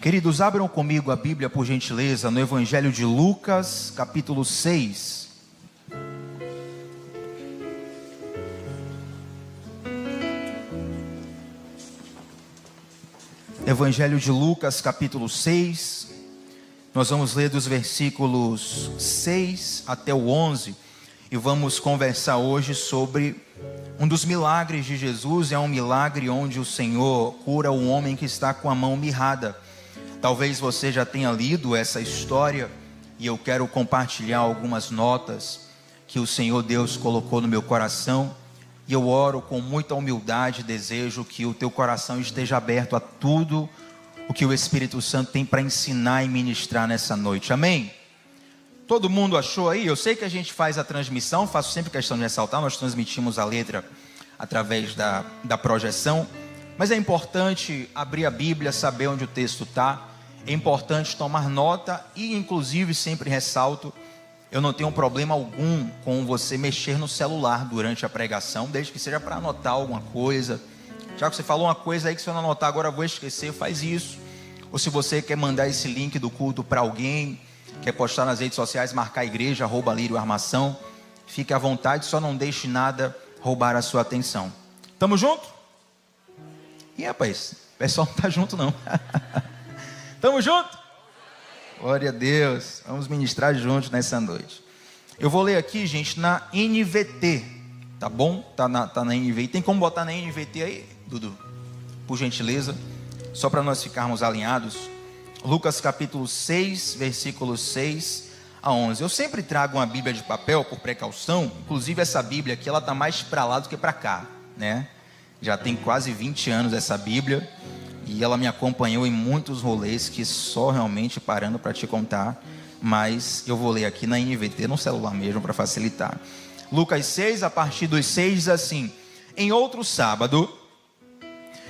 Queridos, abram comigo a Bíblia, por gentileza, no Evangelho de Lucas, capítulo 6. Evangelho de Lucas, capítulo 6. Nós vamos ler dos versículos 6 até o 11. E vamos conversar hoje sobre um dos milagres de Jesus. É um milagre onde o Senhor cura um homem que está com a mão mirrada. Talvez você já tenha lido essa história, e eu quero compartilhar algumas notas que o Senhor Deus colocou no meu coração, e eu oro com muita humildade e desejo que o teu coração esteja aberto a tudo o que o Espírito Santo tem para ensinar e ministrar nessa noite, amém? Todo mundo achou aí? Eu sei que a gente faz a transmissão, faço sempre questão de ressaltar, nós transmitimos a letra através da projeção, mas é importante abrir a Bíblia, saber onde o texto está. É importante tomar nota e, inclusive, sempre ressalto, eu não tenho problema algum com você mexer no celular durante a pregação, desde que seja para anotar alguma coisa. Já que você falou uma coisa aí que se eu não anotar agora eu vou esquecer, faz isso. Ou se você quer mandar esse link do culto para alguém, quer postar nas redes sociais, marcar a igreja, @LírioArmação, fique à vontade, só não deixe nada roubar a sua atenção. Tamo junto? Ih, rapaz, o pessoal não tá junto não. Tamo junto? Glória a Deus. Vamos ministrar juntos nessa noite. Eu vou ler aqui, gente, na NVT. Tá bom? Tá na NVT. Tem como botar na NVT aí, Dudu? Por gentileza. Só para nós ficarmos alinhados. Lucas capítulo 6, versículos 6 a 11. Eu sempre trago uma Bíblia de papel por precaução. Inclusive essa Bíblia aqui, ela tá mais para lá do que para cá, né? Já tem quase 20 anos essa Bíblia. E ela me acompanhou em muitos rolês que só realmente parando para te contar. Mas eu vou ler aqui na NVT, no celular mesmo, para facilitar. Lucas 6, a partir dos 6, diz assim: em outro sábado,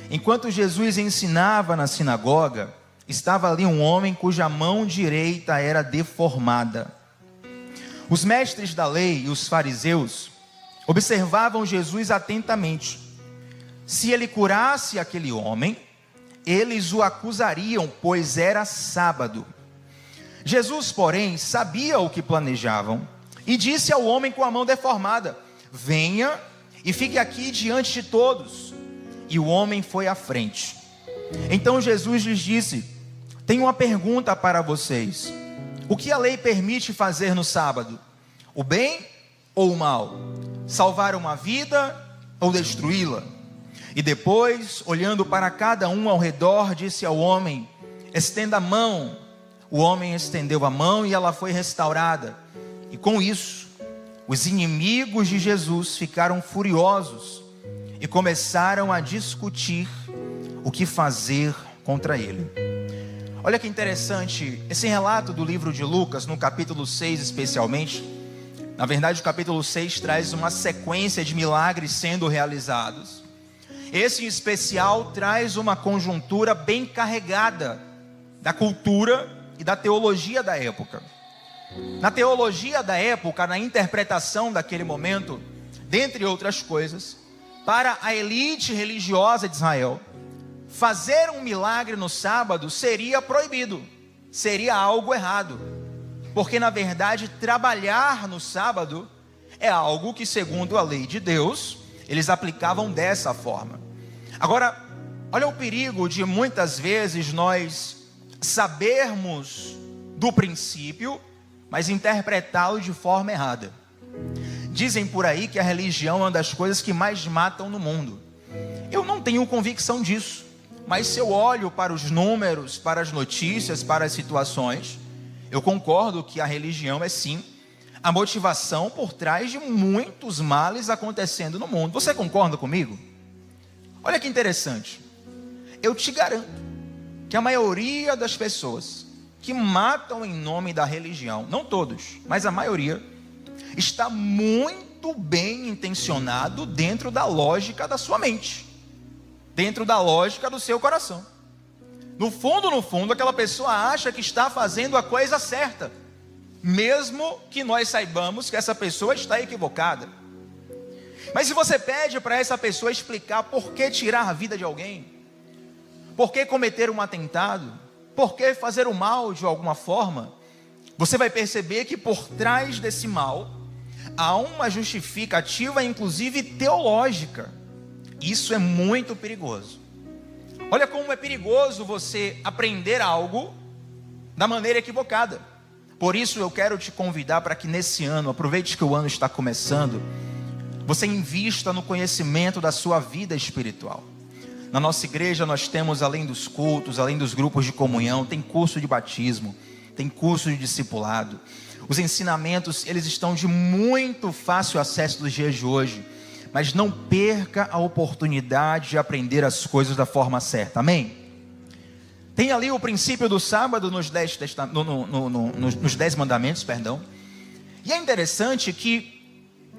enquanto Jesus ensinava na sinagoga, estava ali um homem cuja mão direita era deformada. Os mestres da lei e os fariseus observavam Jesus atentamente. Se ele curasse aquele homem, eles o acusariam, pois era sábado. Jesus, porém, sabia o que planejavam e disse ao homem com a mão deformada: venha e fique aqui diante de todos. E o homem foi à frente. Então Jesus lhes disse: tenho uma pergunta para vocês. O que a lei permite fazer no sábado? O bem ou o mal? Salvar uma vida ou destruí-la? E depois, olhando para cada um ao redor, disse ao homem: estenda a mão. O homem estendeu a mão e ela foi restaurada. E com isso, os inimigos de Jesus ficaram furiosos e começaram a discutir o que fazer contra ele. Olha que interessante, esse relato do livro de Lucas, no capítulo 6 especialmente. Na verdade, o capítulo 6 traz uma sequência de milagres sendo realizados. Esse em especial traz uma conjuntura bem carregada da cultura e da teologia da época. Na teologia da época, na interpretação daquele momento, dentre outras coisas, para a elite religiosa de Israel, fazer um milagre no sábado seria proibido, seria algo errado. Porque na verdade trabalhar no sábado é algo que, segundo a lei de Deus, eles aplicavam dessa forma. Agora, olha o perigo de muitas vezes nós sabermos do princípio, mas interpretá-lo de forma errada. Dizem por aí que a religião é uma das coisas que mais matam no mundo. Eu não tenho convicção disso, mas se eu olho para os números, para as notícias, para as situações, eu concordo que a religião é sim a motivação por trás de muitos males acontecendo no mundo. Você concorda comigo? Olha que interessante. Eu te garanto que a maioria das pessoas que matam em nome da religião, não todos, mas a maioria, está muito bem intencionado dentro da lógica da sua mente, dentro da lógica do seu coração. No fundo, aquela pessoa acha que está fazendo a coisa certa, mesmo que nós saibamos que essa pessoa está equivocada. Mas se você pede para essa pessoa explicar por que tirar a vida de alguém, por que cometer um atentado, por que fazer o mal de alguma forma, você vai perceber que por trás desse mal há uma justificativa, inclusive teológica. Isso é muito perigoso. Olha como é perigoso você aprender algo da maneira equivocada. Por isso eu quero te convidar para que nesse ano, aproveite que o ano está começando, você invista no conhecimento da sua vida espiritual. Na nossa igreja nós temos, além dos cultos, além dos grupos de comunhão, tem curso de batismo, tem curso de discipulado. Os ensinamentos, eles estão de muito fácil acesso nos dias de hoje. Mas não perca a oportunidade de aprender as coisas da forma certa, amém? Tem ali o princípio do sábado nos 10 mandamentos, perdão. E é interessante que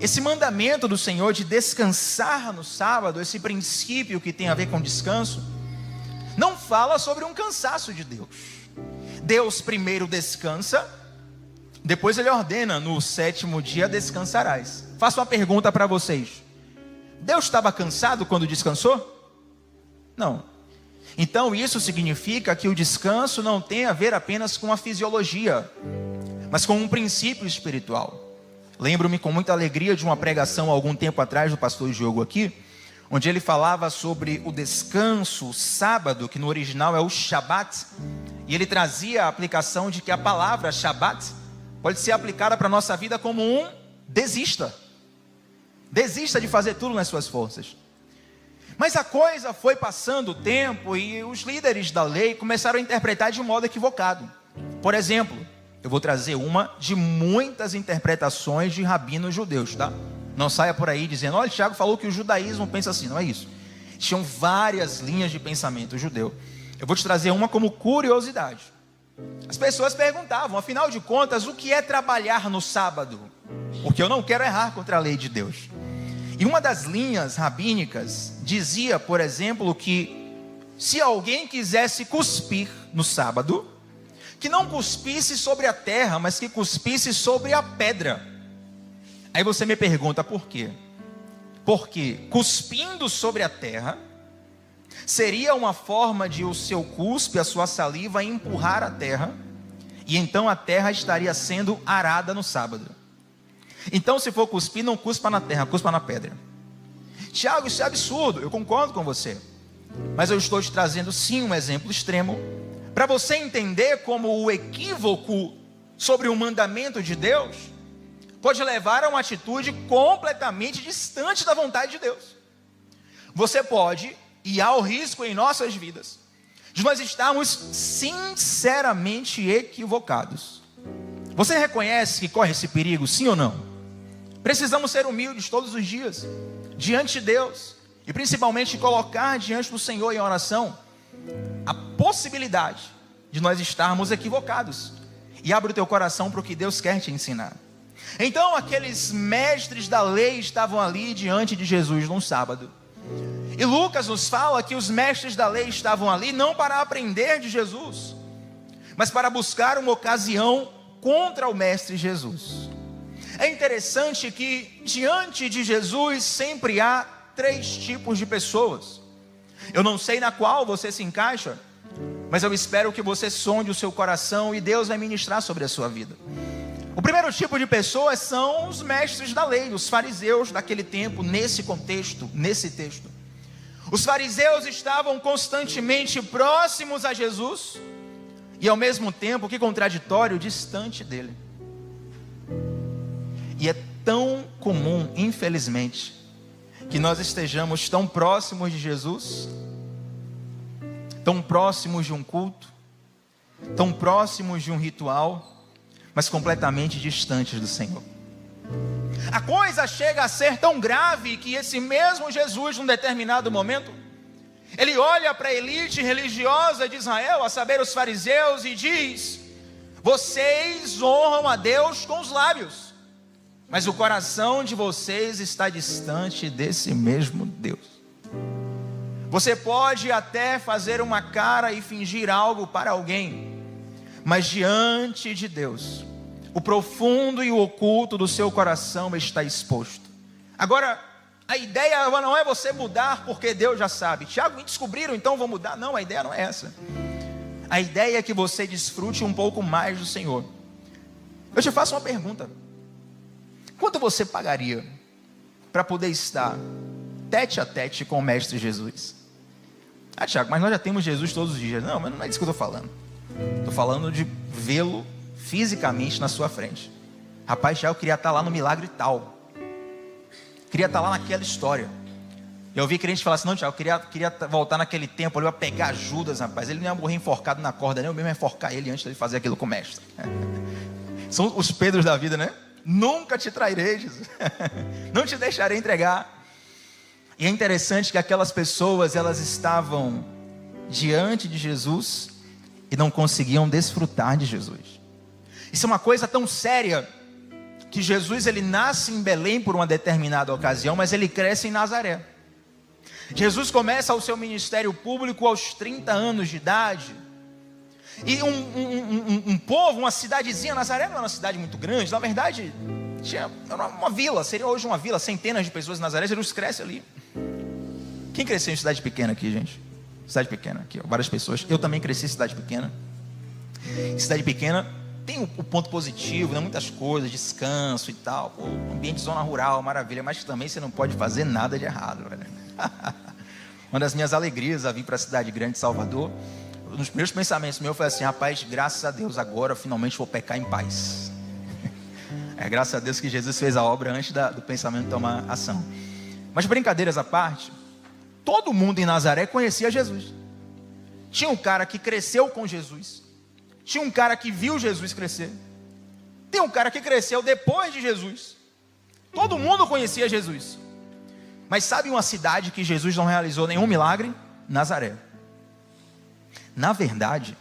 esse mandamento do Senhor de descansar no sábado, esse princípio que tem a ver com descanso, não fala sobre um cansaço de Deus. Deus primeiro descansa, depois Ele ordena: no 7º dia descansarás. Faço uma pergunta para vocês: Deus estava cansado quando descansou? Não. Então isso significa que o descanso não tem a ver apenas com a fisiologia, mas com um princípio espiritual. Lembro-me com muita alegria de uma pregação há algum tempo atrás do pastor Diogo aqui, onde ele falava sobre o descanso, o sábado, que no original é o Shabat, e ele trazia a aplicação de que a palavra Shabat pode ser aplicada para a nossa vida como um desista. Desista de fazer tudo nas suas forças. Mas a coisa foi passando o tempo e os líderes da lei começaram a interpretar de um modo equivocado. Por exemplo, eu vou trazer uma de muitas interpretações de rabinos judeus, tá? Não saia por aí dizendo: olha, Tiago falou que o judaísmo pensa assim. Não é isso. Tinham várias linhas de pensamento judeu. Eu vou te trazer uma como curiosidade. As pessoas perguntavam, afinal de contas, o que é trabalhar no sábado? Porque eu não quero errar contra a lei de Deus. E uma das linhas rabínicas dizia, por exemplo, que se alguém quisesse cuspir no sábado, que não cuspisse sobre a terra, mas que cuspisse sobre a pedra. Aí você me pergunta por quê? Porque cuspindo sobre a terra seria uma forma de o seu cuspe, a sua saliva, empurrar a terra, e então a terra estaria sendo arada no sábado. Então, se for cuspir, não cuspa na terra, cuspa na pedra. Tiago, isso é absurdo. Eu concordo com você, mas eu estou te trazendo sim um exemplo extremo, para você entender como o equívoco sobre o mandamento de Deus pode levar a uma atitude completamente distante da vontade de Deus. Você pode, e há o risco em nossas vidas, de nós estarmos sinceramente equivocados. Você reconhece que corre esse perigo, sim ou não? Precisamos ser humildes todos os dias, diante de Deus, e principalmente colocar diante do Senhor em oração a possibilidade de nós estarmos equivocados. E abre o teu coração para o que Deus quer te ensinar. Então aqueles mestres da lei estavam ali diante de Jesus num sábado. E Lucas nos fala que os mestres da lei estavam ali não para aprender de Jesus, mas para buscar uma ocasião contra o mestre Jesus. É interessante que diante de Jesus sempre há 3 tipos de pessoas. Eu não sei na qual você se encaixa, mas eu espero que você sonde o seu coração e Deus vai ministrar sobre a sua vida. O primeiro tipo de pessoas são os mestres da lei, os fariseus daquele tempo, nesse contexto, nesse texto. Os fariseus estavam constantemente próximos a Jesus e ao mesmo tempo, que contraditório, distante dele. E é tão comum, infelizmente, que nós estejamos tão próximos de Jesus, tão próximos de um culto, tão próximos de um ritual, mas completamente distantes do Senhor. A coisa chega a ser tão grave que esse mesmo Jesus, num determinado momento, ele olha para a elite religiosa de Israel, a saber, os fariseus, e diz: vocês honram a Deus com os lábios, mas o coração de vocês está distante desse mesmo Deus. Você pode até fazer uma cara e fingir algo para alguém, mas diante de Deus, o profundo e o oculto do seu coração está exposto. Agora, a ideia não é você mudar porque Deus já sabe. Tiago, me descobriram, então vou mudar. Não, a ideia não é essa. A ideia é que você desfrute um pouco mais do Senhor. Eu te faço uma pergunta: quanto você pagaria para poder estar tete a tete com o Mestre Jesus? Ah, Tiago, mas nós já temos Jesus todos os dias. Não, mas não é disso que eu estou falando. Estou falando de vê-lo fisicamente na sua frente. Rapaz, Tiago, eu queria estar lá no milagre tal. Queria estar lá naquela história. Eu ouvi crente falar assim: não, Tiago, eu queria voltar naquele tempo, ele ia pegar Judas, rapaz. Ele não ia morrer enforcado na corda, nem eu mesmo ia enforcar ele antes de fazer aquilo com o mestre. São os Pedros da vida, né? Nunca te trairei, Jesus. Não te deixarei entregar. E é interessante que aquelas pessoas, elas estavam diante de Jesus e não conseguiam desfrutar de Jesus. Isso é uma coisa tão séria, que Jesus, ele nasce em Belém por uma determinada ocasião, mas ele cresce em Nazaré. Jesus começa o seu ministério público aos 30 anos de idade. E um povo, uma cidadezinha, Nazaré não era uma cidade muito grande, na verdade, era uma vila, seria hoje uma vila, centenas de pessoas em Nazaré. Jesus cresce ali. Quem cresceu em cidade pequena aqui, gente? Cidade pequena, aqui, ó, várias pessoas. Eu também cresci em cidade pequena. Cidade pequena tem o ponto positivo, né? Muitas coisas, descanso e tal. Pô, ambiente de zona rural, maravilha. Mas também você não pode fazer nada de errado, velho. Uma das minhas alegrias a vir para a cidade grande de Salvador, um dos primeiros pensamentos meus foi assim: rapaz, graças a Deus, agora eu finalmente vou pecar em paz. Graças a Deus que Jesus fez a obra antes do pensamento tomar ação. Mas brincadeiras à parte, todo mundo em Nazaré conhecia Jesus. Tinha um cara que cresceu com Jesus, tinha um cara que viu Jesus crescer, tem um cara que cresceu depois de Jesus. Todo mundo conhecia Jesus. Mas sabe uma cidade que Jesus não realizou nenhum milagre? Nazaré. Na verdade,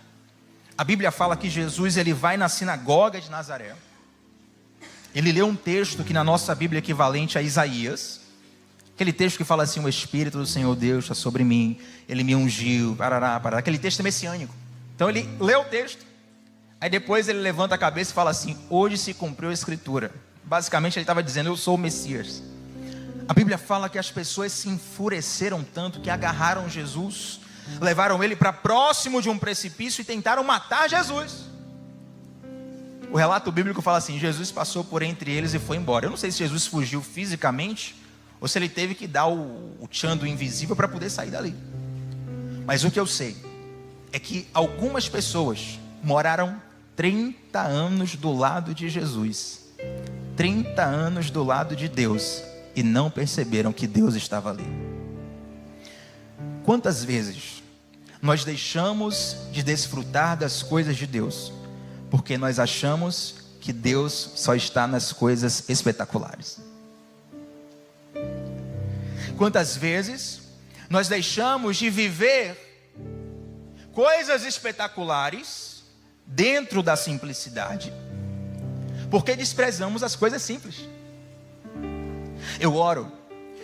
a Bíblia fala que Jesus, ele vai na sinagoga de Nazaré. Ele lê um texto que na nossa Bíblia é equivalente a Isaías. Aquele texto que fala assim: o Espírito do Senhor Deus está sobre mim, Ele me ungiu, parará, parará. Aquele texto é messiânico. Então ele lê o texto, aí depois ele levanta a cabeça e fala assim: hoje se cumpriu a Escritura. Basicamente ele estava dizendo: eu sou o Messias. A Bíblia fala que as pessoas se enfureceram tanto que agarraram Jesus, levaram ele para próximo de um precipício e tentaram matar Jesus. O relato bíblico fala assim: Jesus passou por entre eles e foi embora. Eu não sei se Jesus fugiu fisicamente ou se ele teve que dar o tchan do invisível para poder sair dali. Mas o que eu sei é que algumas pessoas moraram 30 anos do lado de Jesus, 30 anos do lado de Deus, e não perceberam que Deus estava ali. Quantas vezes nós deixamos de desfrutar das coisas de Deus porque nós achamos que Deus só está nas coisas espetaculares? Quantas vezes nós deixamos de viver coisas espetaculares dentro da simplicidade porque desprezamos as coisas simples? Eu oro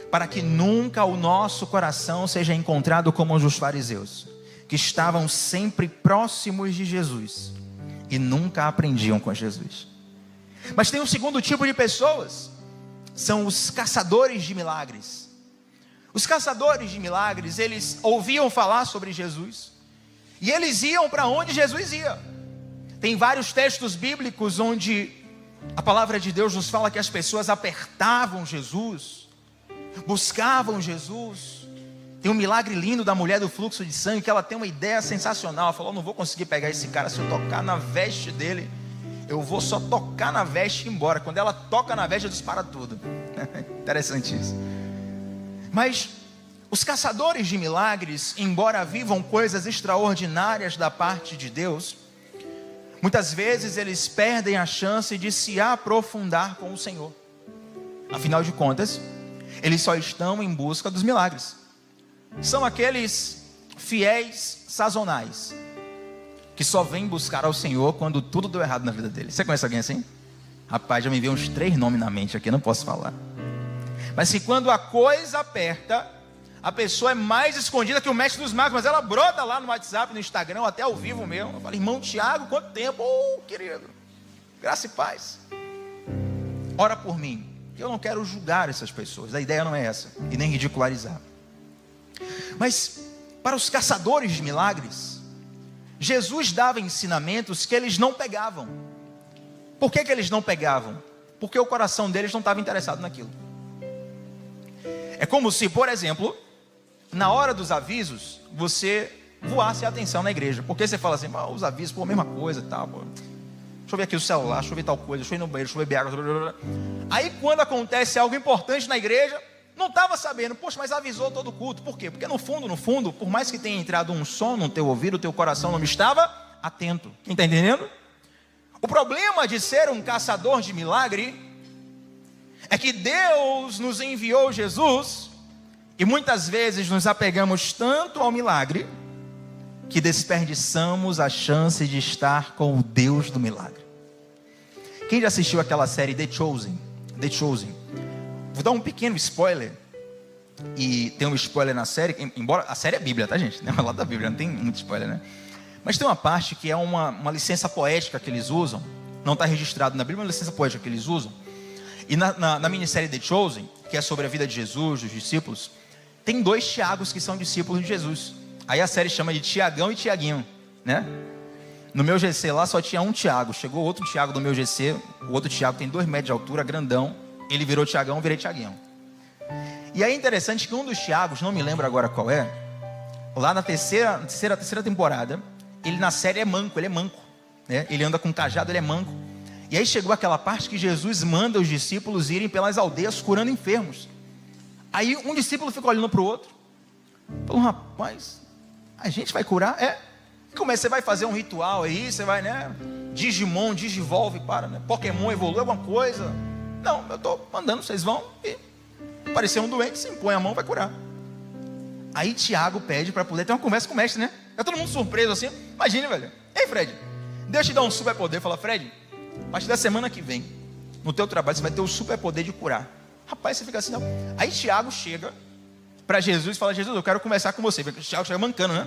para que nunca o nosso coração seja encontrado como os dos fariseus, que estavam sempre próximos de Jesus e nunca aprendiam com Jesus. Mas tem um segundo tipo de pessoas, são os caçadores de milagres. Os caçadores de milagres, eles ouviam falar sobre Jesus e eles iam para onde Jesus ia. Tem vários textos bíblicos onde a palavra de Deus nos fala que as pessoas apertavam Jesus, buscavam Jesus. Tem um milagre lindo da mulher do fluxo de sangue, que ela tem uma ideia sensacional. Ela falou: não vou conseguir pegar esse cara, se eu tocar na veste dele, eu vou só tocar na veste e ir embora. Quando ela toca na veste, dispara tudo. Interessante isso. Mas os caçadores de milagres, embora vivam coisas extraordinárias da parte de Deus, muitas vezes eles perdem a chance de se aprofundar com o Senhor. Afinal de contas, eles só estão em busca dos milagres. São aqueles fiéis sazonais, que só vêm buscar ao Senhor quando tudo deu errado na vida deles. Você conhece alguém assim? Rapaz, já me veio uns 3 nomes na mente aqui, não posso falar. Mas se quando a coisa aperta, a pessoa é mais escondida que o mestre dos magos, mas ela brota lá no WhatsApp, no Instagram, até ao vivo mesmo. Eu falo: irmão Tiago, quanto tempo? Oh, querido, graça e paz. Ora por mim. Eu não quero julgar essas pessoas, a ideia não é essa, e nem ridicularizar. Mas para os caçadores de milagres, Jesus dava ensinamentos que eles não pegavam. Por que eles não pegavam? Porque o coração deles não estava interessado naquilo. É como se, por exemplo, na hora dos avisos, você voasse a atenção na igreja. Porque você fala assim, os avisos, a mesma coisa, tá, pô. Deixa eu ver aqui o celular, deixa eu ver tal coisa, deixa eu ir no banheiro, deixa eu beber água. Blá, blá, blá. Aí quando acontece algo importante na igreja, não estava sabendo, poxa, mas avisou todo o culto. Por quê? Porque no fundo, por mais que tenha entrado um som no teu ouvido, o teu coração não estava atento. Quem está entendendo? O problema de ser um caçador de milagre é que Deus nos enviou Jesus e muitas vezes nos apegamos tanto ao milagre que desperdiçamos a chance de estar com o Deus do milagre. Quem já assistiu aquela série The Chosen? The Chosen. Vou dar um pequeno spoiler. E tem um spoiler na série, embora a série é Bíblia, tá, gente? Não é lá da Bíblia, não tem muito spoiler, né? Mas tem uma parte que é uma licença poética que eles usam. Não está registrado na Bíblia, é uma licença poética que eles usam. E na minissérie The Chosen, que é sobre a vida de Jesus, dos discípulos, tem 2 Tiagos que são discípulos de Jesus. Aí a série chama de Tiagão e Tiaguinho, né? No meu GC lá só tinha um Tiago. Chegou outro Tiago do meu GC. O outro Tiago tem 2 metros de altura, grandão. Ele virou Tiagão, eu virei Tiaguinho. E aí é interessante que um dos Tiagos, não me lembro agora qual é, lá na terceira temporada, ele na série é manco, ele é manco, né? Ele anda com cajado, ele é manco. E aí chegou aquela parte que Jesus manda os discípulos irem pelas aldeias curando enfermos. Aí um discípulo fica olhando para o outro, falou, rapaz, a gente vai curar? Como é que você vai fazer um ritual aí? Você vai, né? Digimon, Digivolve, né? Pokémon evolui alguma coisa? Não, eu estou mandando, vocês vão e aparecer um doente, você impõe a mão, vai curar. Aí Tiago pede para poder ter uma conversa com o mestre, né? Tá todo mundo surpreso assim. Imagine, velho. Ei, Fred, Deus te dá um superpoder. Fala, Fred, a partir da semana que vem, no teu trabalho, você vai ter o superpoder de curar. Rapaz, você fica assim, não. Aí Tiago chega para Jesus e fala, Jesus, eu quero conversar com você. Tiago chega mancando, né?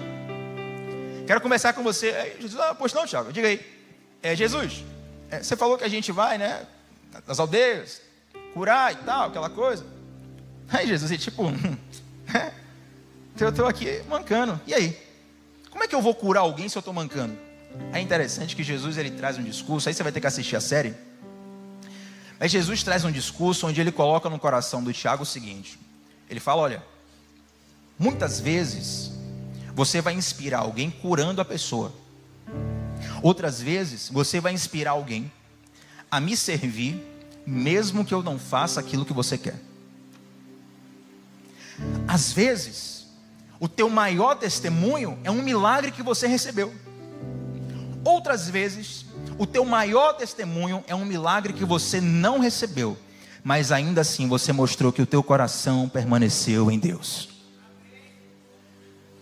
Quero conversar com você. Aí Jesus, pois não, Tiago, diga aí. Jesus, você falou que a gente vai, né? Nas aldeias, curar e tal, aquela coisa. Aí Jesus, tipo, eu estou aqui mancando. E aí? Como é que eu vou curar alguém se eu estou mancando? É interessante que Jesus ele traz um discurso. Aí você vai ter que assistir a série. Mas Jesus traz um discurso onde ele coloca no coração do Tiago o seguinte. Ele fala, olha, muitas vezes você vai inspirar alguém curando a pessoa. Outras vezes você vai inspirar alguém a me servir, mesmo que eu não faça aquilo que você quer. Às vezes, o teu maior testemunho é um milagre que você recebeu. Outras vezes, o teu maior testemunho é um milagre que você não recebeu, mas ainda assim você mostrou que o teu coração permaneceu em Deus.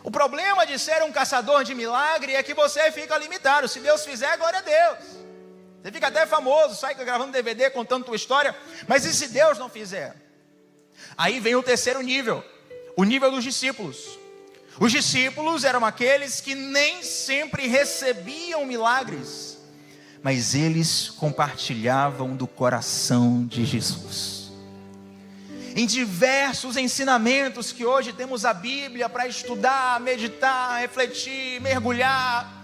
O problema de ser um caçador de milagre é que você fica limitado. Se Deus fizer, glória a Deus. Você fica até famoso, sai gravando DVD, contando tua história. Mas e se Deus não fizer? Aí vem o terceiro nível, o nível dos discípulos. Os discípulos eram aqueles que nem sempre recebiam milagres, mas eles compartilhavam do coração de Jesus. Em diversos ensinamentos que hoje temos a Bíblia para estudar, meditar, refletir, mergulhar,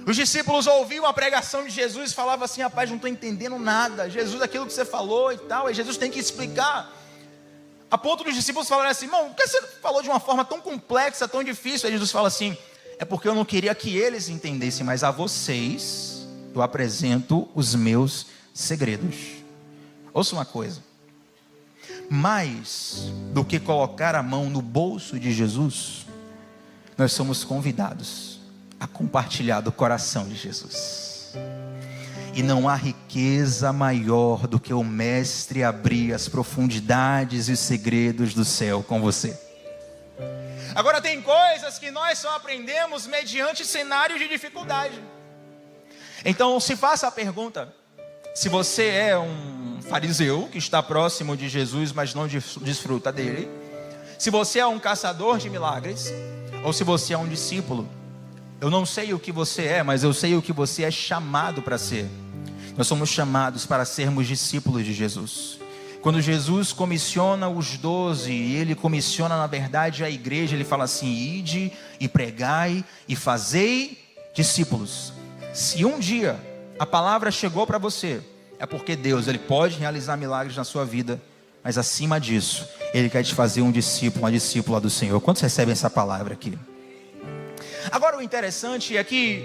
os discípulos ouviam a pregação de Jesus e falavam assim, rapaz, não estou entendendo nada, Jesus, aquilo que você falou e tal, e Jesus tem que explicar. A ponto dos discípulos falarem assim, irmão, por que você falou de uma forma tão complexa, tão difícil? Aí Jesus fala assim, é porque eu não queria que eles entendessem, mas a vocês eu apresento os meus segredos. Ouça uma coisa, mais do que colocar a mão no bolso de Jesus, nós somos convidados a compartilhar do coração de Jesus. E não há riqueza maior do que o mestre abrir as profundidades e os segredos do céu com você. Agora tem coisas que nós só aprendemos mediante cenários de dificuldade. Então se faça a pergunta, se você é um fariseu que está próximo de Jesus, mas não desfruta dele, se você é um caçador de milagres, ou se você é um discípulo, eu não sei o que você é, mas eu sei o que você é chamado para ser. Nós somos chamados para sermos discípulos de Jesus. Quando Jesus comissiona os 12, e ele comissiona na verdade a igreja, ele fala assim, ide e pregai e fazei discípulos. Se um dia a palavra chegou para você, é porque Deus, Ele pode realizar milagres na sua vida, mas acima disso, Ele quer te fazer um discípulo, uma discípula do Senhor. Quantos recebem essa palavra aqui? Agora o interessante é que,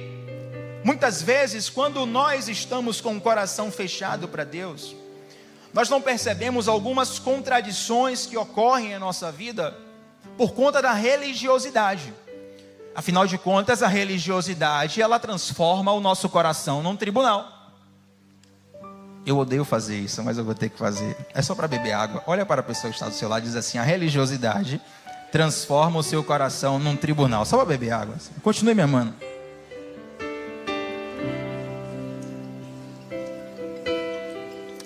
muitas vezes, quando nós estamos com o coração fechado para Deus, nós não percebemos algumas contradições que ocorrem em nossa vida por conta da religiosidade. Afinal de contas, a religiosidade, ela transforma o nosso coração num tribunal. Eu odeio fazer isso, mas eu vou ter que fazer. É só para beber água. Olha para a pessoa que está do seu lado e diz assim: a religiosidade transforma o seu coração num tribunal. Só para beber água. Continue me amando.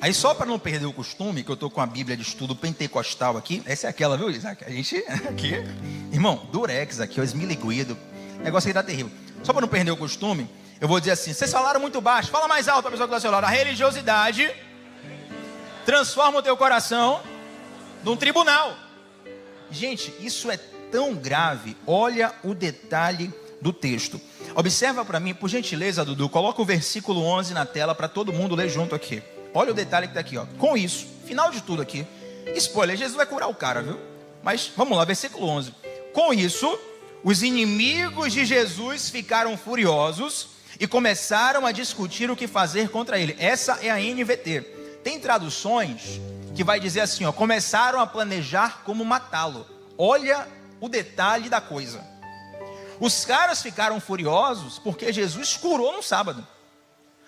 Aí só para não perder o costume, que eu estou com a Bíblia de estudo pentecostal aqui. Essa é aquela, viu, Isaac? A gente aqui, irmão, durex aqui, ó, esmiliguido. O negócio aqui tá terrível. Só para não perder o costume, eu vou dizer assim: vocês falaram muito baixo, fala mais alto para a pessoa que está do seu lado. A religiosidade transforma o teu coração num tribunal. Gente, isso é tão grave. Olha o detalhe do texto. Observa para mim, por gentileza, Dudu, coloca o versículo 11 na tela para todo mundo ler junto aqui. Olha o detalhe que está aqui, ó. Com isso, final de tudo aqui, spoiler, Jesus vai curar o cara, viu? Mas vamos lá, versículo 11. Com isso, os inimigos de Jesus ficaram furiosos e começaram a discutir o que fazer contra ele. Essa é a NVT. Tem traduções que vai dizer assim, ó: começaram a planejar como matá-lo. Olha o detalhe da coisa. Os caras ficaram furiosos porque Jesus curou no sábado.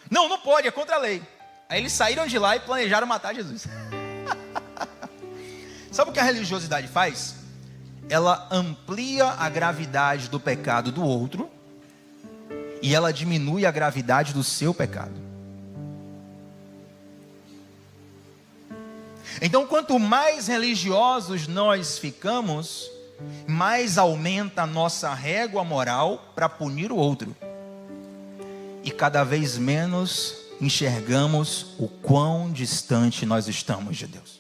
Não pode, é contra a lei. Aí eles saíram de lá e planejaram matar Jesus. Sabe o que a religiosidade faz? Ela amplia a gravidade do pecado do outro e ela diminui a gravidade do seu pecado. Então, quanto mais religiosos nós ficamos, mais aumenta a nossa régua moral para punir o outro. E cada vez menos enxergamos o quão distante nós estamos de Deus.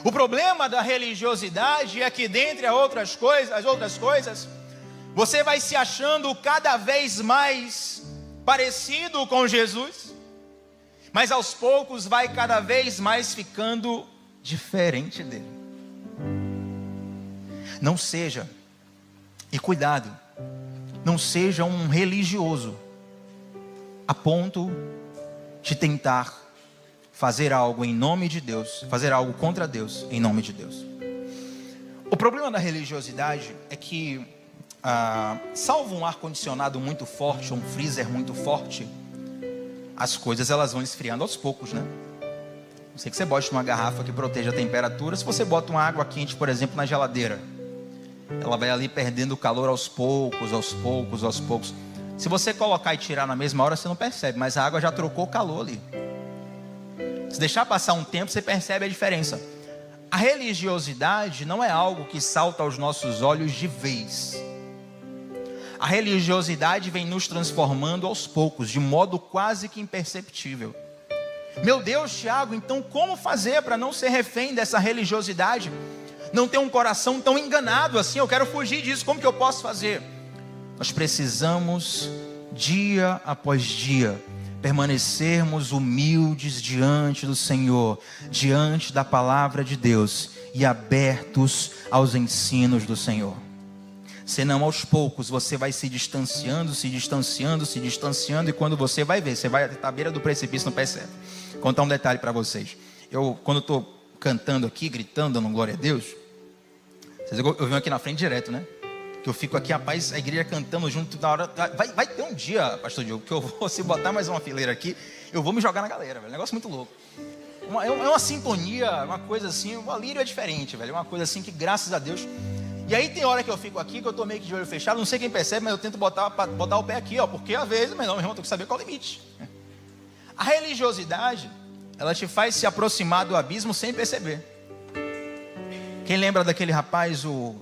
O problema da religiosidade é que, dentre as outras coisas, você vai se achando cada vez mais parecido com Jesus, mas aos poucos vai cada vez mais ficando diferente dele. Não seja, e cuidado, não seja um religioso a ponto de tentar fazer algo em nome de Deus, fazer algo contra Deus em nome de Deus. O problema da religiosidade é que, salvo um ar-condicionado muito forte, um freezer muito forte, as coisas elas vão esfriando aos poucos, né? Não sei que você bote uma garrafa que proteja a temperatura. Se você bota uma água quente, por exemplo, na geladeira, ela vai ali perdendo o calor aos poucos. Se você colocar e tirar na mesma hora, você não percebe, mas a água já trocou o calor ali. Se deixar passar um tempo, você percebe a diferença. A religiosidade não é algo que salta aos nossos olhos de vez. A religiosidade vem nos transformando aos poucos, de modo quase que imperceptível. Meu Deus, Tiago, então como fazer para não ser refém dessa religiosidade? Não ter um coração tão enganado assim, eu quero fugir disso, como que eu posso fazer? Nós precisamos, dia após dia, permanecermos humildes diante do Senhor, diante da palavra de Deus e abertos aos ensinos do Senhor. Senão, aos poucos, você vai se distanciando, e quando você vai ver, você vai até a beira do precipício, não percebe. Vou contar um detalhe para vocês. Quando eu estou cantando aqui, gritando, dando glória a Deus, eu venho aqui na frente direto, né? Que eu fico aqui, rapaz, a igreja cantando junto na hora. Vai ter um dia, pastor Diogo, que eu vou, se botar mais uma fileira aqui, eu vou me jogar na galera, velho. Negócio muito louco. É uma sintonia, uma coisa assim, o lírio é diferente, velho. É uma coisa assim que, graças a Deus. E aí tem hora que eu fico aqui, que eu tô meio que de olho fechado, não sei quem percebe, mas eu tento botar o pé aqui, ó, porque às vezes, meu irmão, tem que saber qual é o limite. A religiosidade, ela te faz se aproximar do abismo sem perceber. Quem lembra daquele rapaz, o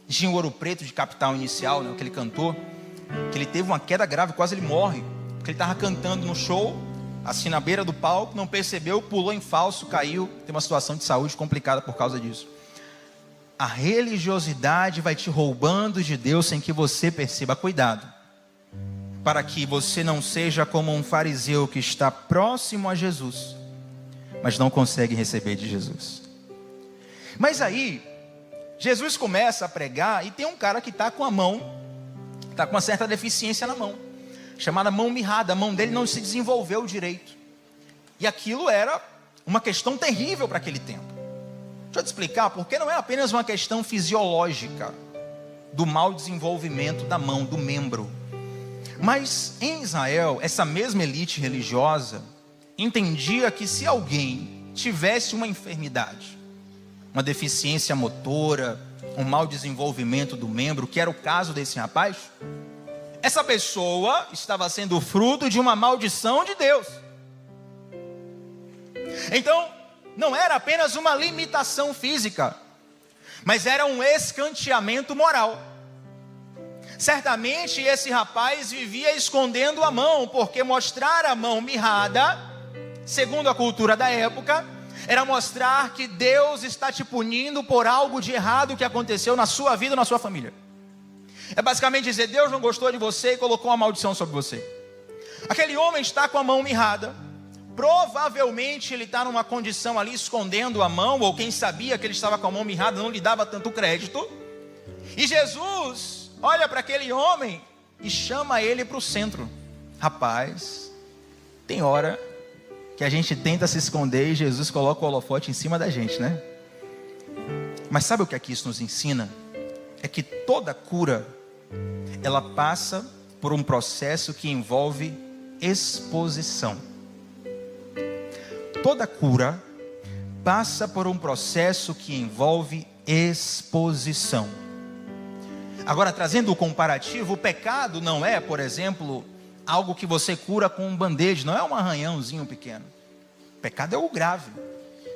Dinho Ouro Preto, de Capital Inicial, né, aquele cantor, que ele teve uma queda grave, quase ele morre, porque ele estava cantando no show, assim na beira do palco, não percebeu, pulou em falso, caiu, tem uma situação de saúde complicada por causa disso. a religiosidade vai te roubando de Deus sem que você perceba. Cuidado, para que você não seja como um fariseu que está próximo a Jesus, mas não consegue receber de Jesus. Mas aí, Jesus começa a pregar e tem um cara que está com a mão, está com uma certa deficiência na mão, chamada mão mirrada. A mão dele não se desenvolveu direito. E aquilo era uma questão terrível para aquele tempo. Deixa eu te explicar, porque não é apenas uma questão fisiológica do mau desenvolvimento da mão, do membro. Mas em Israel, essa mesma elite religiosa entendia que se alguém tivesse uma enfermidade, uma deficiência motora, um mau desenvolvimento do membro, que era o caso desse rapaz, essa pessoa estava sendo fruto de uma maldição de Deus. Então, não era apenas uma limitação física, mas era um escanteamento moral. Certamente esse rapaz vivia escondendo a mão, porque mostrar a mão mirrada, segundo a cultura da época, era mostrar que Deus está te punindo por algo de errado que aconteceu na sua vida ou na sua família. É basicamente dizer: Deus não gostou de você e colocou uma maldição sobre você. Aquele homem está com a mão mirrada. Provavelmente ele está numa condição ali escondendo a mão, ou quem sabia que ele estava com a mão mirrada não lhe dava tanto crédito. E Jesus olha para aquele homem e chama ele para o centro. Rapaz, tem hora que a gente tenta se esconder e Jesus coloca o holofote em cima da gente, né? Mas sabe o que aqui isso nos ensina? É que toda cura, ela passa por um processo que envolve exposição. Toda cura passa por um processo que envolve exposição. Agora, trazendo o comparativo, o pecado não é, por exemplo, algo que você cura com um band-aid, não é um arranhãozinho pequeno. O pecado é o grave.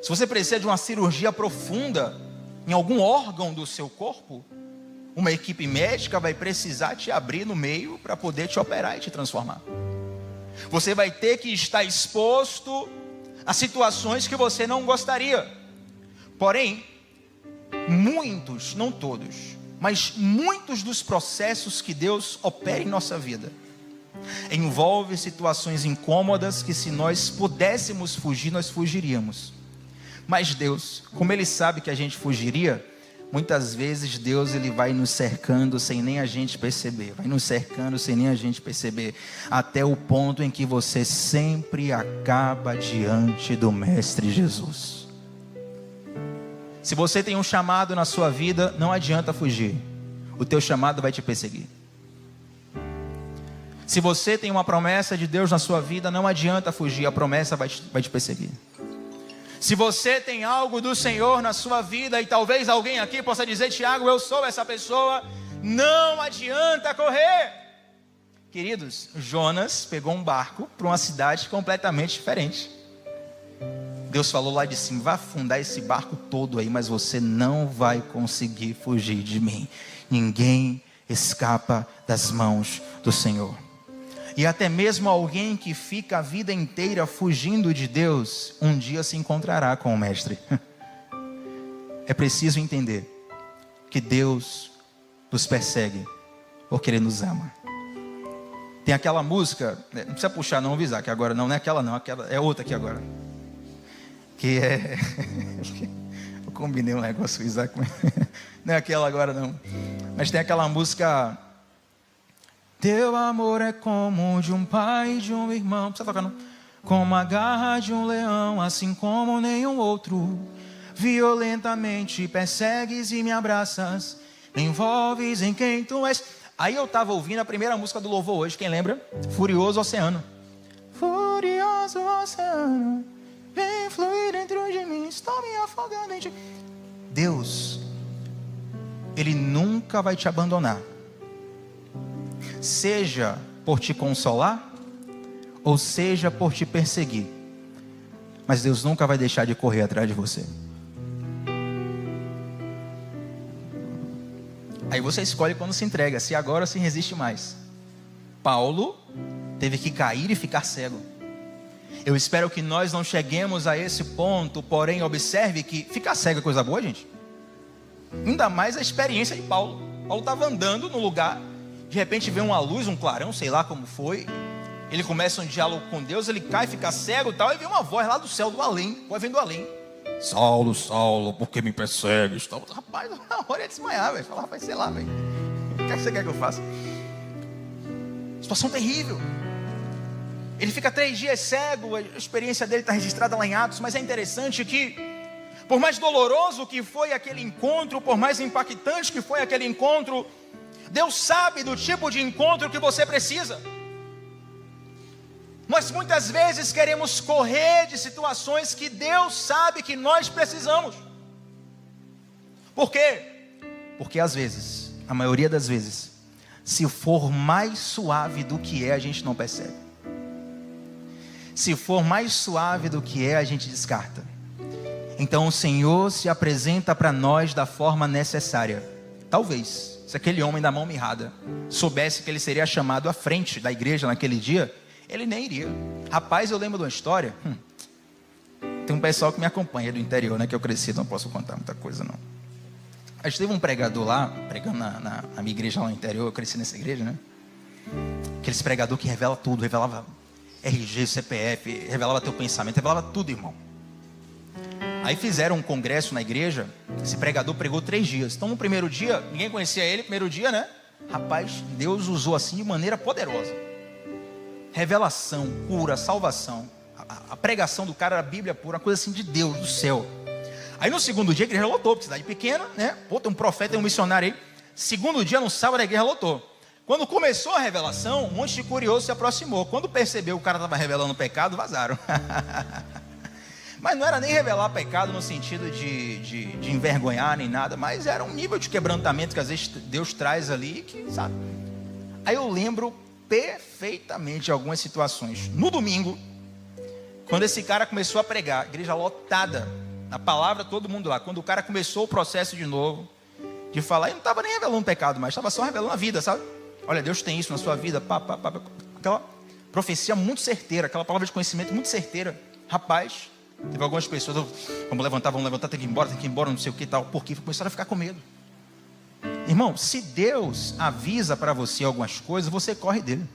Se você precisa de uma cirurgia profunda em algum órgão do seu corpo, uma equipe médica vai precisar te abrir no meio para poder te operar e te transformar. Você vai ter que estar exposto a situações que você não gostaria. Porém, muitos, não todos, mas muitos dos processos que Deus opera em nossa vida envolve situações incômodas que, se nós pudéssemos fugir, nós fugiríamos. Mas Deus, como Ele sabe que a gente fugiria, muitas vezes Deus, Ele vai nos cercando sem nem a gente perceber, vai nos cercando sem nem a gente perceber, até o ponto em que você sempre acaba diante do Mestre Jesus. Se você tem um chamado na sua vida, não adianta fugir, o teu chamado vai te perseguir. Se você tem uma promessa de Deus na sua vida, não adianta fugir, a promessa vai te perseguir. Se você tem algo do Senhor na sua vida, e talvez alguém aqui possa dizer: Tiago, eu sou essa pessoa, não adianta correr. Queridos, Jonas pegou um barco para uma cidade completamente diferente. Deus falou lá de cima: vai afundar esse barco todo aí, mas você não vai conseguir fugir de mim. Ninguém escapa das mãos do Senhor. E até mesmo alguém que fica a vida inteira fugindo de Deus, um dia se encontrará com o Mestre. É preciso entender que Deus nos persegue porque Ele nos ama. Tem aquela música, não precisa puxar não, avisar que agora não é aquela não, aquela é outra aqui agora. Que é... Eu combinei um negócio, Isaac. Não é aquela agora não. Mas tem aquela música... Teu amor é como de um pai e de um irmão. Não precisa tocar não. Como a garra de um leão, assim como nenhum outro. Violentamente persegues e me abraças, me envolves em quem tu és. Aí eu estava ouvindo a primeira música do louvor hoje, quem lembra? Furioso Oceano. Furioso oceano, vem fluir dentro de mim, estou me afogando em ti. Deus, Ele nunca vai te abandonar. Seja por te consolar, ou seja por te perseguir, mas Deus nunca vai deixar de correr atrás de você. Aí você escolhe quando se entrega, se agora ou se resiste mais. Paulo teve que cair e ficar cego. Eu espero que nós não cheguemos a esse ponto, porém observe que ficar cego é coisa boa, gente. Ainda mais a experiência de Paulo. Paulo estava andando no lugar, de repente vê uma luz, um clarão, sei lá como foi. Ele começa um diálogo com Deus, ele cai, fica cego e tal, e vê uma voz lá do céu, do além, voz vem do além. Saulo, Saulo, por que me persegues? Rapaz, na hora ia desmaiar, velho. Fala, rapaz, sei lá, velho. O que é que você quer que eu faça? Situação terrível. Ele fica 3 dias cego, a experiência dele está registrada lá em Atos, mas é interessante que, por mais doloroso que foi aquele encontro, por mais impactante que foi aquele encontro, Deus sabe do tipo de encontro que você precisa. Nós muitas vezes queremos correr de situações que Deus sabe que nós precisamos. Por quê? Porque às vezes, a maioria das vezes, se for mais suave do que é, a gente não percebe. Se for mais suave do que é, a gente descarta. Então o Senhor se apresenta para nós da forma necessária. Talvez, se aquele homem da mão mirrada soubesse que ele seria chamado à frente da igreja naquele dia, ele nem iria. Rapaz, eu lembro de uma história. Tem um pessoal que me acompanha do interior, né? Que eu cresci, não posso contar muita coisa não. Mas teve um pregador lá, pregando na minha igreja lá no interior. Eu cresci nessa igreja, né? Aqueles pregador que revela tudo. Revelava RG, CPF, revelava teu pensamento, revelava tudo, irmão. Aí fizeram um congresso na igreja. Esse pregador pregou 3 dias. Então no primeiro dia, ninguém conhecia ele. Primeiro dia, né? Rapaz, Deus usou assim de maneira poderosa. Revelação, cura, salvação. A pregação do cara era a Bíblia pura, uma coisa assim de Deus, do céu. Aí no segundo dia a igreja lotou, porque cidade pequena, né? Pô, tem um profeta, tem um missionário aí. Segundo dia, no sábado, a igreja lotou. Quando começou a revelação, um monte de curioso se aproximou. Quando percebeu que o cara estava revelando o pecado, vazaram. Mas não era nem revelar pecado no sentido de envergonhar nem nada, mas era um nível de quebrantamento que às vezes Deus traz ali, que sabe. Aí eu lembro perfeitamente algumas situações. No domingo, quando esse cara começou a pregar, igreja lotada, a palavra todo mundo lá. Quando o cara começou o processo de novo, de falar, ele não estava nem revelando pecado, mas estava só revelando a vida, sabe? Olha, Deus tem isso na sua vida, aquela profecia muito certeira, aquela palavra de conhecimento muito certeira. Rapaz, teve algumas pessoas, vamos levantar, tem que ir embora, não sei o que e tal. Por quê? Começaram a ficar com medo. Irmão, se Deus avisa para você algumas coisas, você corre dele.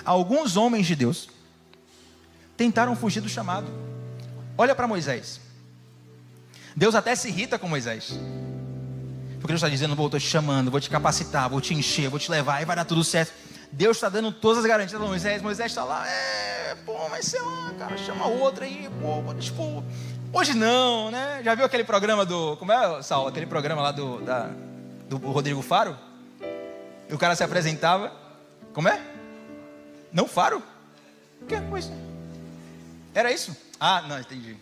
Alguns homens de Deus tentaram fugir do chamado. Olha para Moisés. Deus até se irrita com Moisés, porque Deus está dizendo, estou te chamando, vou te capacitar, vou te encher, vou te levar, e vai dar tudo certo. Deus está dando todas as garantias para Moisés. Moisés está lá, mas sei lá, cara, chama outro aí, tipo, hoje não, né? Já viu aquele programa como é, Saulo? Aquele programa lá do Rodrigo Faro? E o cara se apresentava, como é? Não Faro? O que coisa? Era isso? Ah, não, entendi.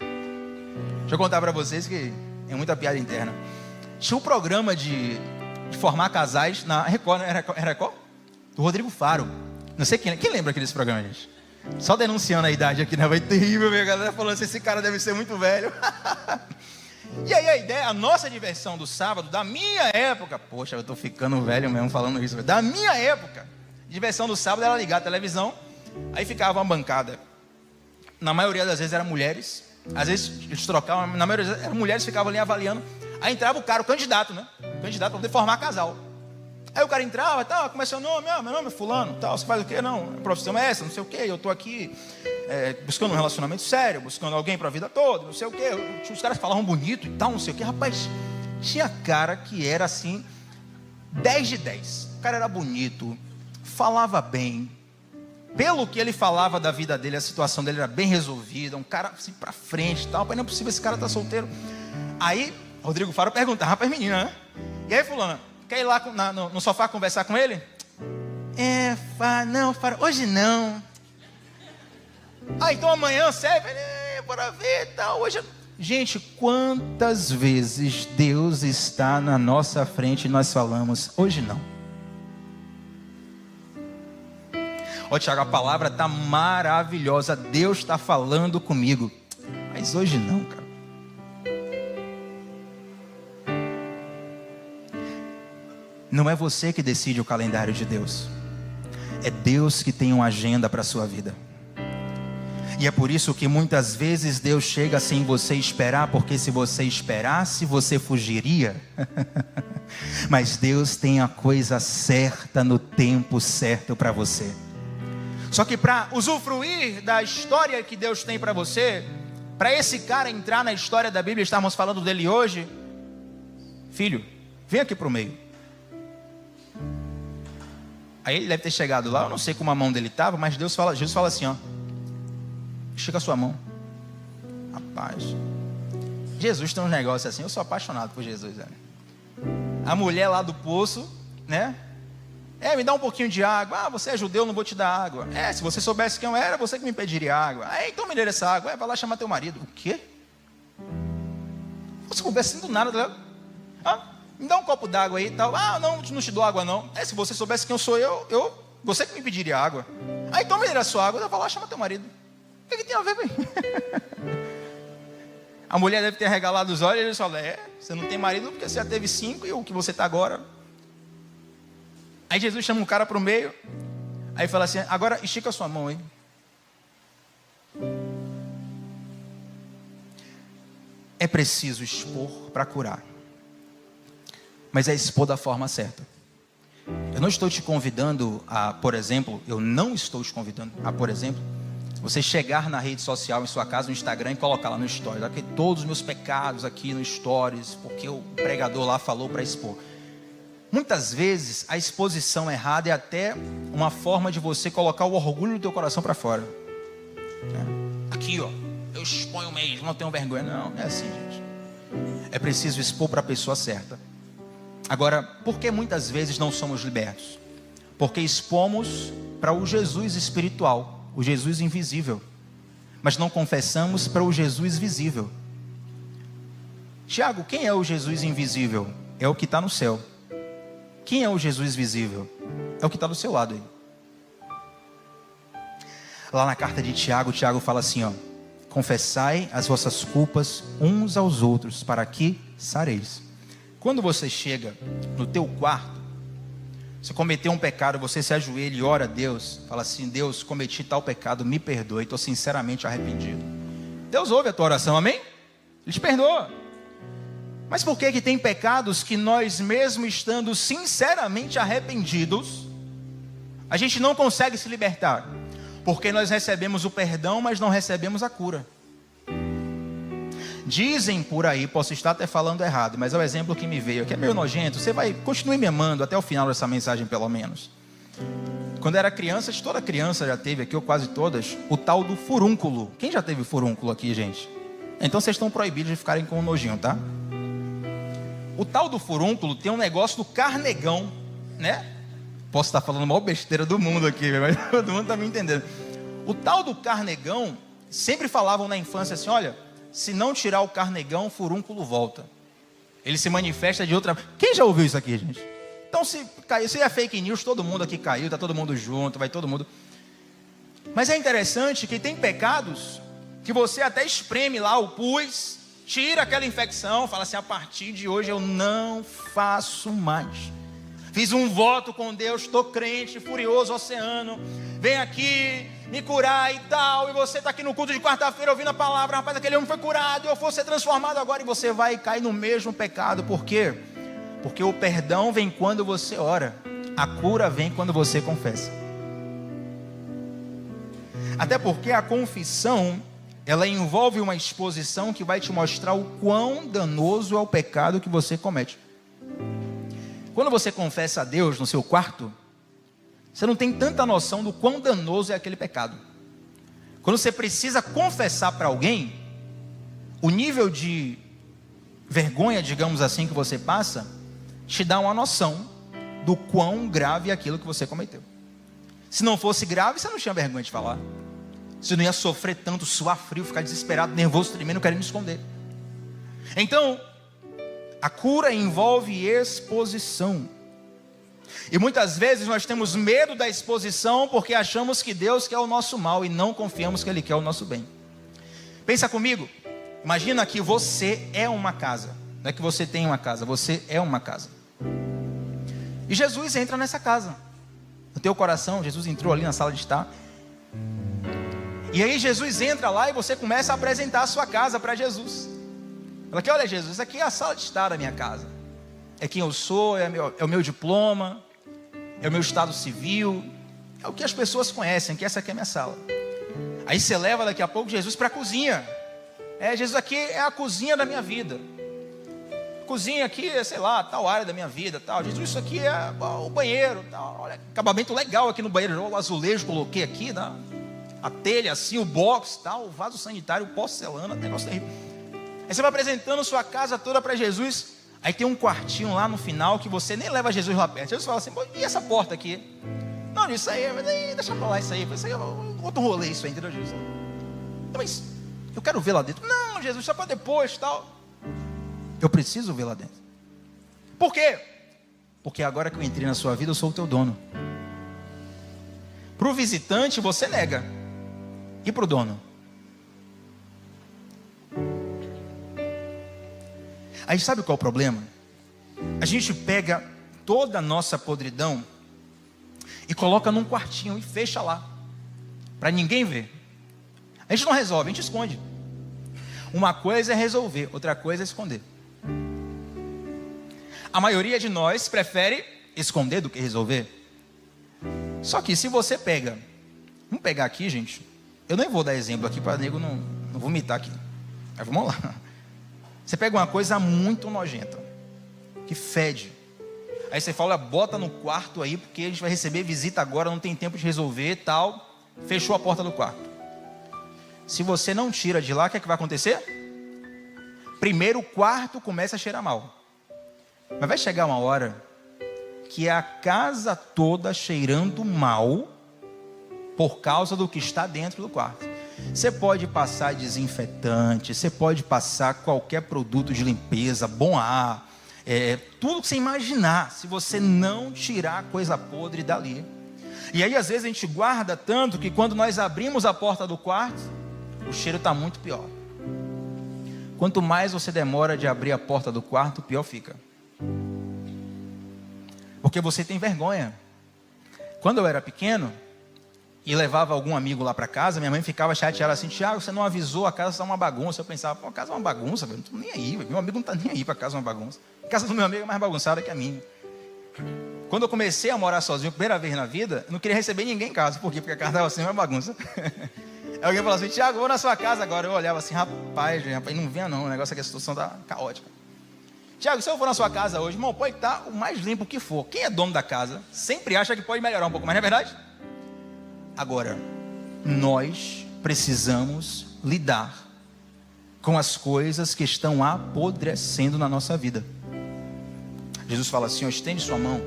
Deixa eu contar para vocês que é muita piada interna. Tinha um programa de formar casais na Record, né? Era qual? Do Rodrigo Faro. Não sei quem lembra aqui desse programa, gente? Só denunciando a idade aqui, né? Vai terrível, minha galera falando assim, esse cara deve ser muito velho. E aí a nossa diversão do sábado, da minha época, poxa, eu tô ficando velho mesmo falando isso, da minha época, diversão do sábado era ligar a televisão, aí ficava uma bancada, na maioria das vezes eram mulheres, às vezes eles trocavam, na maioria das vezes eram mulheres, ficavam ali avaliando, aí entrava o cara, o candidato, né? O candidato para poder formar casal. Aí o cara entrava, tal, como é seu nome? Meu nome é fulano, tal, você faz o quê? Não, a profissão é essa, não sei o quê, eu estou aqui buscando um relacionamento sério, buscando alguém para a vida toda, não sei o quê. Os caras falavam bonito e tal, não sei o quê. Rapaz, tinha cara que era assim, 10 de 10. O cara era bonito, falava bem. Pelo que ele falava da vida dele, a situação dele era bem resolvida, um cara assim para frente e tal. Mas não é possível, esse cara tá solteiro. Aí, Rodrigo Faro perguntava para as meninas, né? E aí, fulana, quer ir lá no sofá conversar com ele? Não, Faro, hoje não. Ah, então amanhã serve? Bora ver e tal. Hoje... Gente, quantas vezes Deus está na nossa frente e nós falamos, hoje não. Ó, Tiago, a palavra está maravilhosa, Deus está falando comigo, mas hoje não, cara. Não é você que decide o calendário de Deus, é Deus que tem uma agenda para a sua vida. E é por isso que muitas vezes Deus chega sem você esperar, porque se você esperasse, você fugiria. Mas Deus tem a coisa certa no tempo certo para você. Só que para usufruir da história que Deus tem para você, para esse cara entrar na história da Bíblia, estamos falando dele hoje, filho, vem aqui para o meio. Aí ele deve ter chegado lá, eu não sei como a mão dele estava, mas Jesus fala assim, ó, estica a sua mão. Rapaz, Jesus tem uns negócios assim, eu sou apaixonado por Jesus, velho. A mulher lá do poço, né? Me dá um pouquinho de água. Ah, você é judeu, não vou te dar água. Se você soubesse quem eu era, você que me pediria água. Então me dê essa água. Vai lá chamar teu marido. O quê? Você conversa assim do nada, tá? Me dá um copo d'água aí e tal. Não te dou água não. Se você soubesse quem eu sou, você que me pediria água. Então me dê a sua água. Vai lá chamar teu marido. O que tem a ver, velho? A mulher deve ter arregalado os olhos e ele fala, você não tem marido porque você já teve 5 e o que você está agora. Aí Jesus chama um cara para o meio, aí fala assim, agora estica a sua mão aí. É preciso expor para curar, mas é expor da forma certa. Eu não estou te convidando a, por exemplo, você chegar na rede social, em sua casa, no Instagram, e colocar lá no Stories, aqui, todos os meus pecados aqui no Stories, porque o pregador lá falou para expor. Muitas vezes a exposição errada é até uma forma de você colocar o orgulho do teu coração para fora. Aqui, ó, eu exponho mesmo, não tenho vergonha. Não é assim, gente. É preciso expor para a pessoa certa. Agora, por que muitas vezes não somos libertos? Porque expomos para o Jesus espiritual, o Jesus invisível, mas não confessamos para o Jesus visível. Tiago, quem é o Jesus invisível? É o que está no céu. Quem é o Jesus visível? É o que está do seu lado aí. Lá na carta de Tiago, Tiago fala assim, ó, confessai as vossas culpas uns aos outros, para que sareis. Quando você chega no teu quarto, você cometeu um pecado, você se ajoelha e ora a Deus, fala assim, Deus, cometi tal pecado, me perdoe, estou sinceramente arrependido. Deus ouve a tua oração, amém? Ele te perdoa. Mas por que tem pecados que nós, mesmo estando sinceramente arrependidos, a gente não consegue se libertar? Porque nós recebemos o perdão, mas não recebemos a cura. Dizem por aí, posso estar até falando errado, mas é o exemplo que me veio, que é meio nojento. Você vai, continue me amando até o final dessa mensagem, pelo menos. Quando era criança, toda criança já teve aqui, ou quase todas, o tal do furúnculo. Quem já teve furúnculo aqui, gente? Então vocês estão proibidos de ficarem com o nojinho, tá? O tal do furúnculo tem um negócio do carnegão, né? Posso estar falando a maior besteira do mundo aqui, mas todo mundo está me entendendo. O tal do carnegão, sempre falavam na infância assim, olha, se não tirar o carnegão, o furúnculo volta. Ele se manifesta de outra... Quem já ouviu isso aqui, gente? Então se é fake news, todo mundo aqui caiu, está todo mundo junto, vai todo mundo... Mas é interessante que tem pecados que você até espreme lá o pus, tira aquela infecção, fala assim, a partir de hoje eu não faço mais. Fiz um voto com Deus, estou crente, furioso, oceano, vem aqui me curar e tal, e você está aqui no culto de quarta-feira ouvindo a palavra, rapaz, aquele homem foi curado, eu vou ser transformado agora, e você vai cair no mesmo pecado. Por quê? Porque o perdão vem quando você ora, a cura vem quando você confessa. Até porque a confissão, ela envolve uma exposição que vai te mostrar o quão danoso é o pecado que você comete. Quando você confessa a Deus no seu quarto, você não tem tanta noção do quão danoso é aquele pecado. Quando você precisa confessar para alguém, o nível de vergonha, digamos assim, que você passa, te dá uma noção do quão grave é aquilo que você cometeu. Se não fosse grave, você não tinha vergonha de falar. Você não ia sofrer tanto, suar frio, ficar desesperado, nervoso, tremendo, querendo esconder. Então, a cura envolve exposição. E muitas vezes nós temos medo da exposição porque achamos que Deus quer o nosso mal e não confiamos que Ele quer o nosso bem. Pensa comigo, imagina que você é uma casa. Não é que você tem uma casa, você é uma casa. E Jesus entra nessa casa. No teu coração, Jesus entrou ali na sala de estar. E aí Jesus entra lá e você começa a apresentar a sua casa para Jesus. Fala aqui, olha Jesus, aqui é a sala de estar da minha casa. É quem eu sou, é o meu diploma, é o meu estado civil, é o que as pessoas conhecem, que essa aqui é a minha sala. Aí você leva daqui a pouco Jesus para a cozinha. Jesus, aqui é a cozinha da minha vida. Cozinha aqui, sei lá, tal área da minha vida, tal. Jesus, isso aqui é o banheiro, tal. Olha, acabamento legal aqui no banheiro, o azulejo coloquei aqui, né? A telha assim, o box, tal, o vaso sanitário, porcelana, negócio terrível. Aí você vai apresentando sua casa toda para Jesus. Aí tem um quartinho lá no final que você nem leva Jesus lá perto. Jesus fala assim, e essa porta aqui? Não, isso aí, mas aí, deixa pra lá isso aí outro rolê isso aí, entendeu, Jesus? Não, mas eu quero ver lá dentro. Não, Jesus, só para depois, tal. Eu preciso ver lá dentro. Por quê? Porque agora que eu entrei na sua vida, eu sou o teu dono. Para o visitante, você nega. E para o dono? Aí sabe qual é o problema? A gente pega toda a nossa podridão e coloca num quartinho e fecha lá, para ninguém ver. A gente não resolve, a gente esconde. Uma coisa é resolver, outra coisa é esconder. A maioria de nós prefere esconder do que resolver. Só que se você pega, vamos pegar aqui, gente. Eu nem vou dar exemplo aqui para nego não vomitar aqui. Mas vamos lá. Você pega uma coisa muito nojenta, que fede. Aí você fala, bota no quarto aí, porque a gente vai receber visita agora, não tem tempo de resolver e tal. Fechou a porta do quarto. Se você não tira de lá, o que é que vai acontecer? Primeiro o quarto começa a cheirar mal. Mas vai chegar uma hora que é a casa toda cheirando mal por causa do que está dentro do quarto. Você pode passar desinfetante, você pode passar qualquer produto de limpeza, bom ar, tudo que você imaginar, se você não tirar a coisa podre dali. E aí às vezes a gente guarda tanto que quando nós abrimos a porta do quarto, o cheiro está muito pior. Quanto mais você demora de abrir a porta do quarto, pior fica. Porque você tem vergonha. Quando eu era pequeno e levava algum amigo lá para casa, minha mãe ficava chateada assim, Tiago, você não avisou, a casa está uma bagunça. Eu pensava, pô, a casa é uma bagunça, velho, não estou nem aí, meu amigo não está nem aí para a casa é uma bagunça. A casa do meu amigo é mais bagunçada que a minha. Quando eu comecei a morar sozinho, primeira vez na vida, eu não queria receber ninguém em casa. Por quê? Porque a casa estava assim, uma bagunça. Aí alguém falou assim, Tiago, vou na sua casa agora. Eu olhava assim, rapaz, não venha não, o negócio aqui, a situação está caótica. Tiago, se eu for na sua casa hoje, irmão, pode estar o mais limpo que for. Quem é dono da casa sempre acha que pode melhorar um pouco, mas não é verdade? Agora, nós precisamos lidar com as coisas que estão apodrecendo na nossa vida. Jesus fala assim, ó, estende sua mão.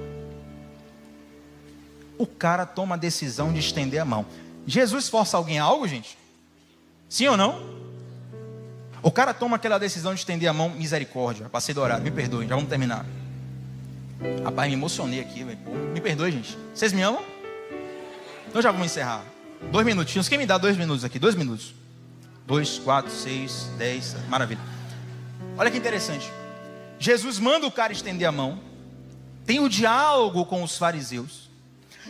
O cara toma a decisão de estender a mão. Jesus força alguém a algo, gente? Sim ou não? O cara toma aquela decisão de estender a mão, misericórdia, passei do horário, me perdoem, já vamos terminar. Rapaz, me emocionei aqui, velho. Me perdoe, gente. Vocês me amam? Então já vamos encerrar. 2 minutinhos, quem me dá 2 minutos aqui? 2 minutos. 2, 4, 6, 10, maravilha. Olha que interessante. Jesus manda o cara estender a mão. Tem o diálogo com os fariseus.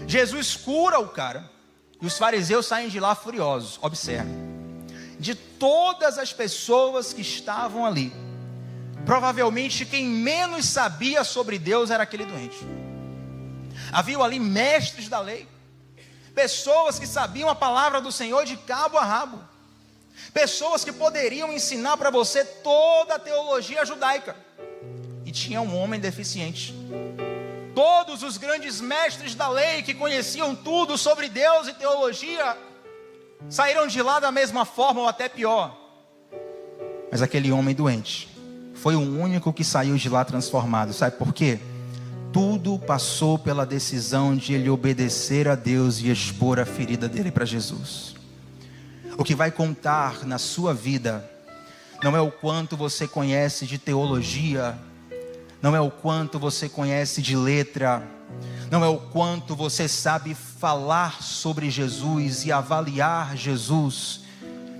Jesus cura o cara. E os fariseus saem de lá furiosos. Observe. De todas as pessoas que estavam ali, provavelmente quem menos sabia sobre Deus era aquele doente. Havia ali mestres da lei. Pessoas que sabiam a palavra do Senhor de cabo a rabo. Pessoas que poderiam ensinar para você toda a teologia judaica. E tinha um homem deficiente. Todos os grandes mestres da lei que conheciam tudo sobre Deus e teologia saíram de lá da mesma forma ou até pior. Mas aquele homem doente foi o único que saiu de lá transformado. Sabe por quê? Tudo passou pela decisão de ele obedecer a Deus e expor a ferida dele para Jesus. O que vai contar na sua vida não é o quanto você conhece de teologia, não é o quanto você conhece de letra, não é o quanto você sabe falar sobre Jesus e avaliar Jesus,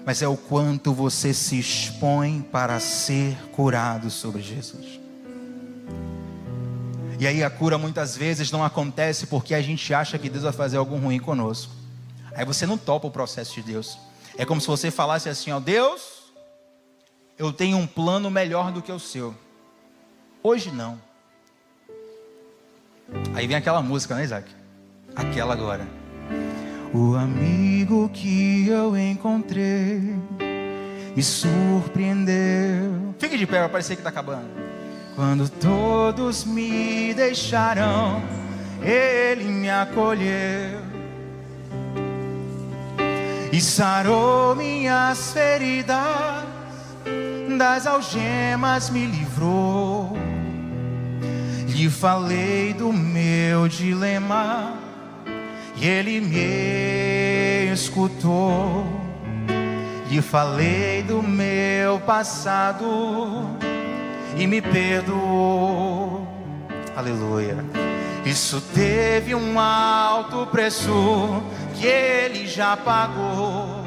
mas é o quanto você se expõe para ser curado sobre Jesus. E aí a cura muitas vezes não acontece porque a gente acha que Deus vai fazer algo ruim conosco. Aí você não topa o processo de Deus. É como se você falasse assim, ó: Deus, eu tenho um plano melhor do que o seu. Hoje não. Aí vem aquela música, né, Isaac? Aquela agora. O amigo que eu encontrei me surpreendeu. Fique de pé, vai parecer que está acabando. Quando todos me deixaram, Ele me acolheu e sarou minhas feridas, das algemas me livrou. Lhe falei do meu dilema e Ele me escutou. Lhe falei do meu passado e me perdoou. Aleluia. Isso teve um alto preço que Ele já pagou.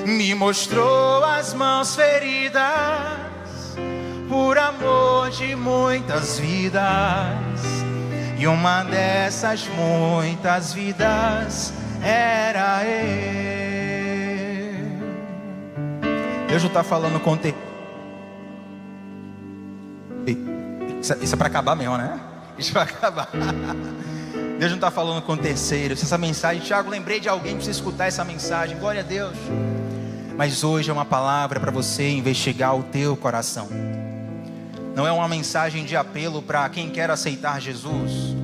Me mostrou as mãos feridas por amor de muitas vidas, e uma dessas muitas vidas era eu. Deus não está falando com isso é para acabar mesmo, né? Isso é para acabar. Deus não está falando com terceiros. Essa mensagem, Tiago, lembrei de alguém que precisa escutar essa mensagem. Glória a Deus. Mas hoje é uma palavra para você investigar o teu coração. Não é uma mensagem de apelo para quem quer aceitar Jesus.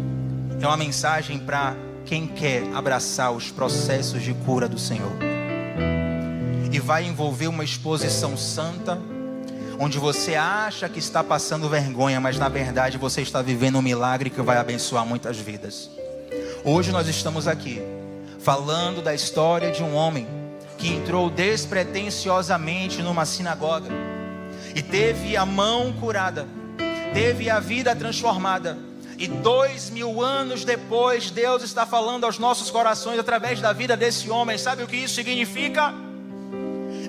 É uma mensagem para quem quer abraçar os processos de cura do Senhor. E vai envolver uma exposição santa, onde você acha que está passando vergonha, mas na verdade você está vivendo um milagre que vai abençoar muitas vidas. Hoje nós estamos aqui falando da história de um homem que entrou despretensiosamente numa sinagoga e teve a mão curada, teve a vida transformada. E 2000 anos depois, Deus está falando aos nossos corações através da vida desse homem. Sabe o que isso significa?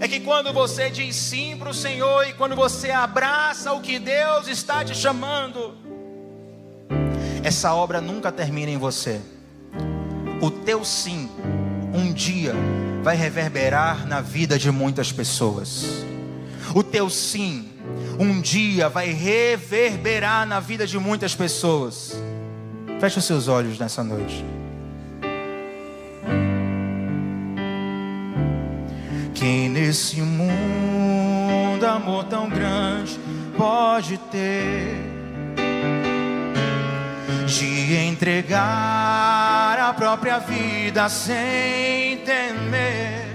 É que quando você diz sim para o Senhor e quando você abraça o que Deus está te chamando, essa obra nunca termina em você. O teu sim, um dia, vai reverberar na vida de muitas pessoas. O teu sim, um dia, vai reverberar na vida de muitas pessoas. Feche os seus olhos nessa noite. Quem nesse mundo amor tão grande pode ter, de entregar a própria vida sem temer?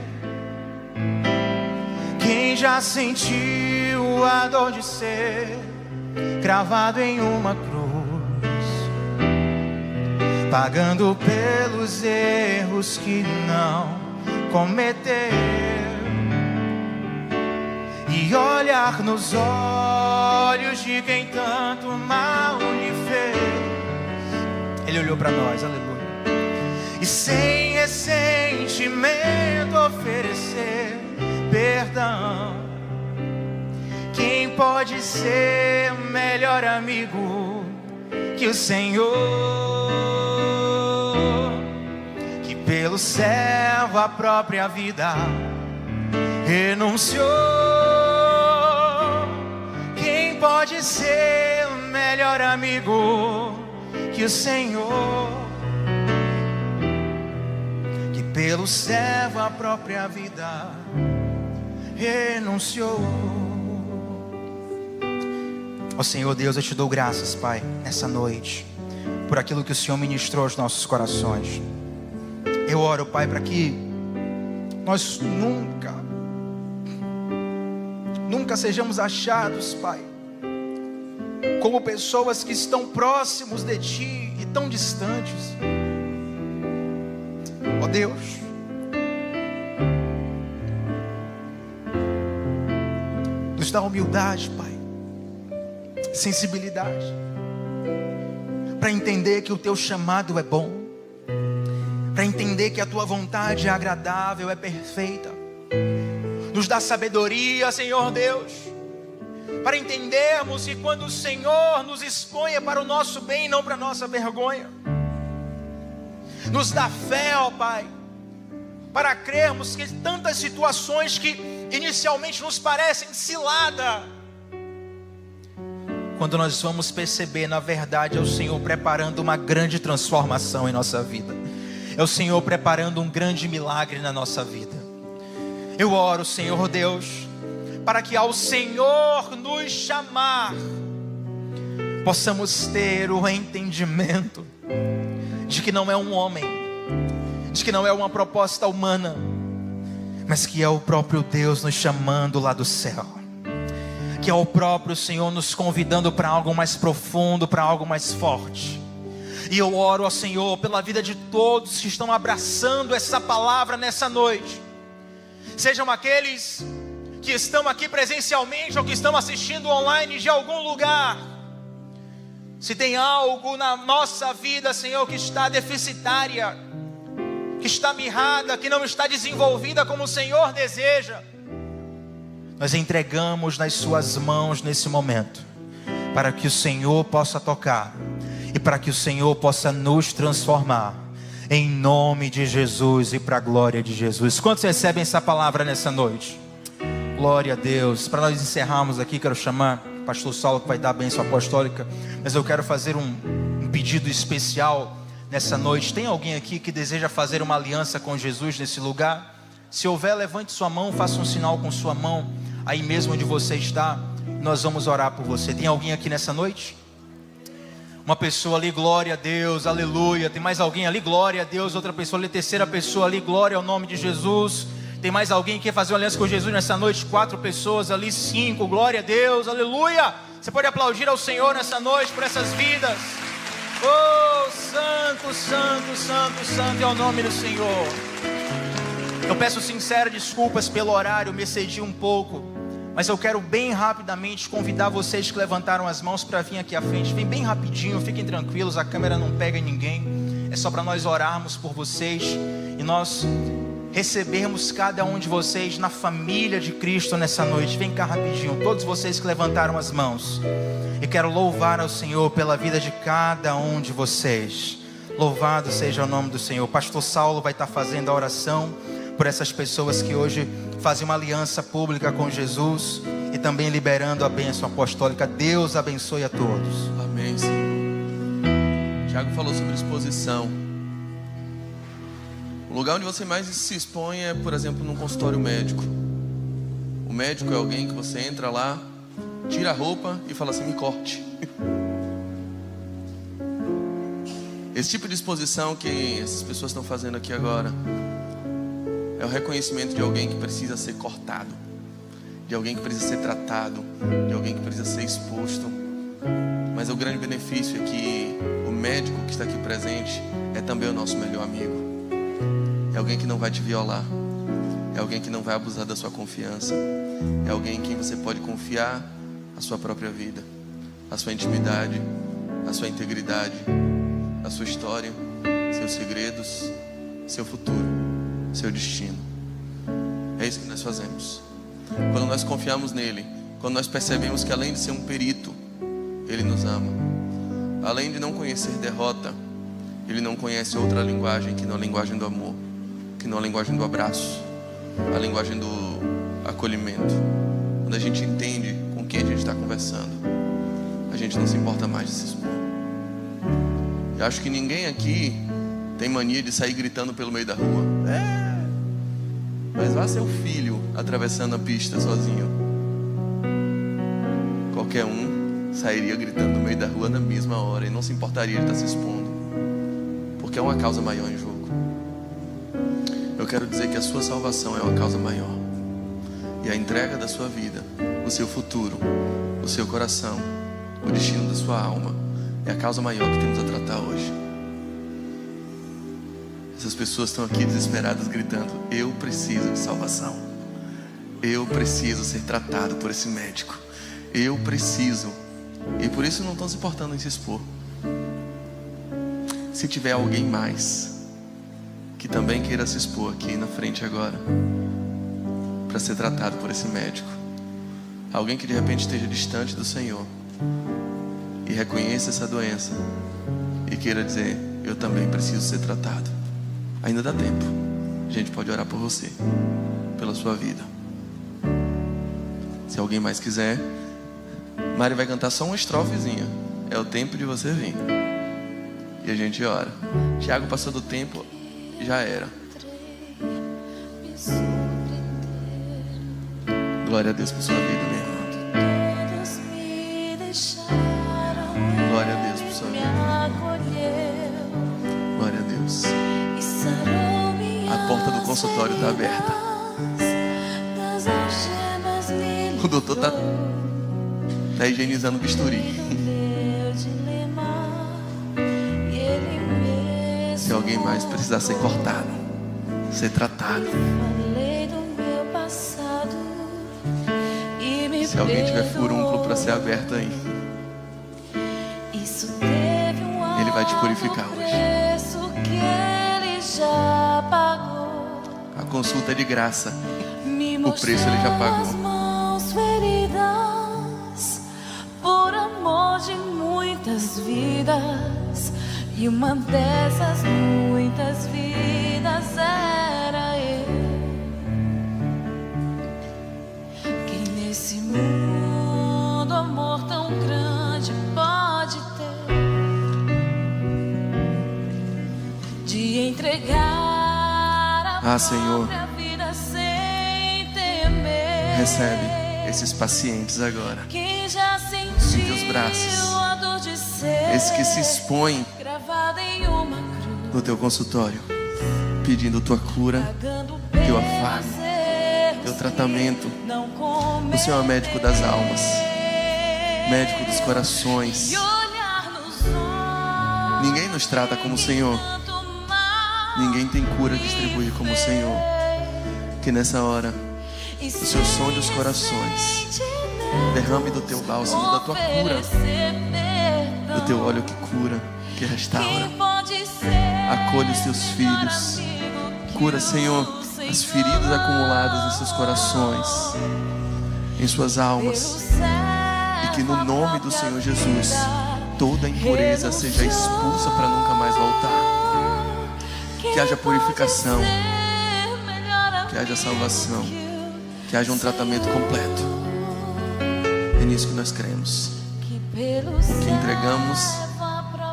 Quem já sentiu a dor de ser cravado em uma cruz, pagando pelos erros que não cometeu, e olhar nos olhos de quem tanto mal lhe fez? Ele olhou para nós, aleluia, e sem ressentimento oferecer perdão. Quem pode ser melhor amigo que o Senhor, que pelo servo a própria vida renunciou? Quem pode ser melhor amigo que o Senhor, que pelo servo a própria vida renunciou? Ó Senhor Deus, eu te dou graças, Pai, nessa noite, por aquilo que o Senhor ministrou aos nossos corações. Eu oro, Pai, para que nós nunca sejamos achados, Pai, como pessoas que estão próximos de Ti e tão distantes. Ó Deus, nos dá humildade, Pai, sensibilidade, para entender que o Teu chamado é bom, para entender que a Tua vontade é agradável, é perfeita. Nos dá sabedoria, Senhor Deus, para entendermos que quando o Senhor nos expõe é para o nosso bem e não para a nossa vergonha. Nos dá fé, ó Pai, para crermos que tantas situações que inicialmente nos parecem cilada, quando nós vamos perceber, na verdade, é o Senhor preparando uma grande transformação em nossa vida. É o Senhor preparando um grande milagre na nossa vida. Eu oro, Senhor Deus, para que ao Senhor nos chamar, possamos ter o entendimento de que não é um homem, de que não é uma proposta humana, mas que é o próprio Deus nos chamando lá do céu, que é o próprio Senhor nos convidando para algo mais profundo, para algo mais forte. E eu oro ao Senhor pela vida de todos que estão abraçando essa palavra nessa noite, sejam aqueles que estão aqui presencialmente ou que estão assistindo online de algum lugar. Se tem algo na nossa vida, Senhor, que está deficitária, que está mirrada, que não está desenvolvida como o Senhor deseja, nós entregamos nas suas mãos nesse momento, para que o Senhor possa tocar e para que o Senhor possa nos transformar, em nome de Jesus e para a glória de Jesus. Quantos recebem essa palavra nessa noite? Glória a Deus. Para nós encerrarmos aqui, quero chamar o pastor Saulo, que vai dar a bênção apostólica, mas eu quero fazer um pedido especial nessa noite. Tem alguém aqui que deseja fazer uma aliança com Jesus nesse lugar? Se houver, levante sua mão, faça um sinal com sua mão, aí mesmo onde você está, nós vamos orar por você. Tem alguém aqui nessa noite? Uma pessoa ali, glória a Deus, aleluia. Tem mais alguém ali, glória a Deus. Outra pessoa ali, terceira pessoa ali, glória ao nome de Jesus. Tem mais alguém que quer fazer uma aliança com Jesus nessa noite? 4 pessoas ali, 5, glória a Deus, aleluia. Você pode aplaudir ao Senhor nessa noite por essas vidas. Oh, santo, santo, santo, santo é o nome do Senhor. Eu peço sinceras desculpas pelo horário, me excedi um pouco, mas eu quero bem rapidamente convidar vocês que levantaram as mãos para vir aqui à frente. Vem bem rapidinho, fiquem tranquilos, a câmera não pega em ninguém. É só para nós orarmos por vocês e nós recebermos cada um de vocês na família de Cristo nessa noite. Vem cá rapidinho, todos vocês que levantaram as mãos. E quero louvar ao Senhor pela vida de cada um de vocês. Louvado seja o nome do Senhor. O pastor Saulo vai estar fazendo a oração por essas pessoas que hoje fazem uma aliança pública com Jesus e também liberando a bênção apostólica. Deus abençoe a todos. Amém, Senhor. Tiago falou sobre exposição. O lugar onde você mais se expõe é, por exemplo, num consultório médico. O médico é alguém que você entra lá, tira a roupa e fala assim: me corte. Esse tipo de exposição que essas pessoas estão fazendo aqui agora é o reconhecimento de alguém que precisa ser cortado, de alguém que precisa ser tratado, de alguém que precisa ser exposto. Mas o grande benefício é que o médico que está aqui presente é também o nosso melhor amigo. É alguém que não vai te violar, é alguém que não vai abusar da sua confiança, é alguém em quem você pode confiar a sua própria vida, a sua intimidade, a sua integridade, a sua história, seus segredos, seu futuro, seu destino. É isso que nós fazemos. Quando nós confiamos nele, quando nós percebemos que além de ser um perito, ele nos ama. Além de não conhecer derrota, ele não conhece outra linguagem que não a linguagem do amor, que não a linguagem do abraço, a linguagem do acolhimento. Quando a gente entende com quem a gente está conversando, a gente não se importa mais de se expor. Eu acho que ninguém aqui tem mania de sair gritando pelo meio da rua. Mas vá seu filho atravessando a pista sozinho. Qualquer um sairia gritando no meio da rua na mesma hora e não se importaria de estar se expondo, porque é uma causa maior em jogo. Eu quero dizer que a sua salvação é uma causa maior, e a entrega da sua vida, o seu futuro, o seu coração, o destino da sua alma é a causa maior que temos a tratar hoje. Essas pessoas estão aqui desesperadas gritando: eu preciso de salvação, eu preciso ser tratado por esse médico, eu preciso. E por isso não estão se importando em se expor. Se tiver alguém mais que também queira se expor aqui na frente agora, para ser tratado por esse médico, alguém que de repente esteja distante do Senhor e reconheça essa doença e queira dizer: eu também preciso ser tratado, ainda dá tempo. a gente pode orar por você, pela sua vida. Se alguém mais quiser, Mari vai cantar só uma estrofezinha. É o tempo de você vir. E a gente ora. Tiago passou do tempo, já era. Glória a Deus por sua vida, meu irmão. Glória a Deus por sua vida. Glória a Deus. A porta do consultório está aberta. O doutor está higienizando o bisturi. Se alguém mais precisar ser cortado, ser tratado, se alguém tiver furúnculo para ser aberto aí, Ele vai te purificar hoje. A consulta é de graça. O preço Ele já pagou. Por amor de muitas vidas, e uma dessas muitas vidas era eu. Que nesse mundo amor tão grande pode ter, de entregar a Senhor, própria vida sem temer. recebe esses pacientes agora Quem já sentiu em teus braços, a dor de ser esses que se expõem gravada em uma cruz, no teu consultório, pedindo tua cura, pagando teu pelos afago, erros teu tratamento. que não O Senhor é médico das almas, médico dos corações. e olhar nos olhos. Ninguém nos trata como o Senhor. Tanto mal Ninguém tem cura a distribuir como o Senhor. Que nessa hora e o Senhor sonde os corações, derrame do teu bálsamo, da tua cura, do teu óleo que cura, que restaura. Acolhe os teus filhos. Cura, Senhor, as feridas acumuladas em seus corações, em suas almas. E que no nome do Senhor Jesus, toda impureza seja expulsa para nunca mais voltar. Que haja purificação, que haja salvação, que haja um tratamento completo. É nisso que nós cremos. Que entregamos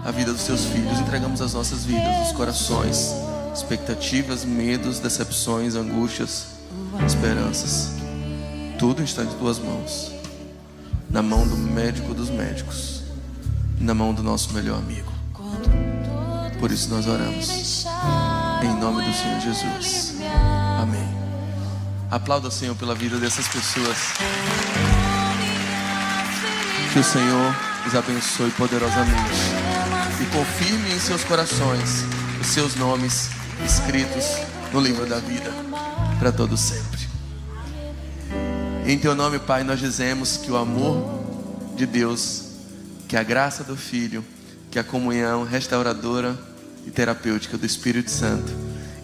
a vida dos teus filhos, entregamos as nossas vidas, os corações, expectativas, medos, decepções, angústias, esperanças. Tudo está em tuas mãos, na mão do médico dos médicos, na mão do nosso melhor amigo. Por isso nós oramos em nome do Senhor Jesus. Amém. Aplauda o Senhor pela vida dessas pessoas. Que o Senhor os abençoe poderosamente e confirme em seus corações os seus nomes escritos no livro da vida para todo sempre. Em teu nome, Pai, nós dizemos que o amor de Deus, que a graça do Filho, que a comunhão restauradora e terapêutica do Espírito Santo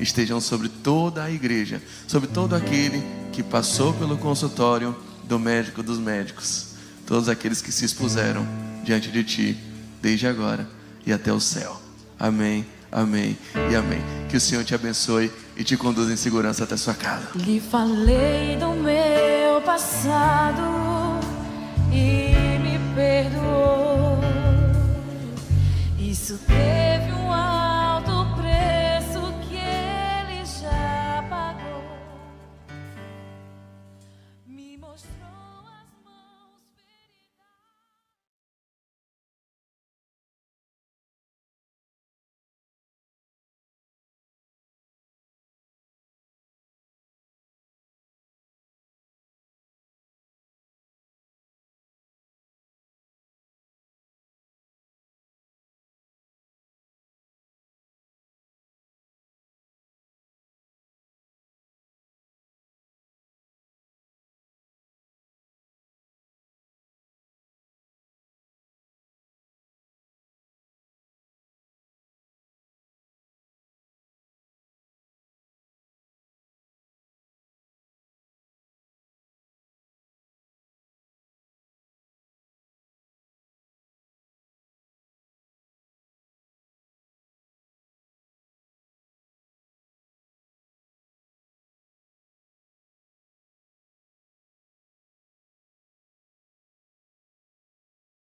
estejam sobre toda a igreja, sobre todo aquele que passou pelo consultório do médico dos médicos, todos aqueles que se expuseram diante de Ti, desde agora e até o céu. Amém, amém e amém. Que o Senhor te abençoe e te conduza em segurança até sua casa. Lhe falei do meu passado e me perdoou. Isso teve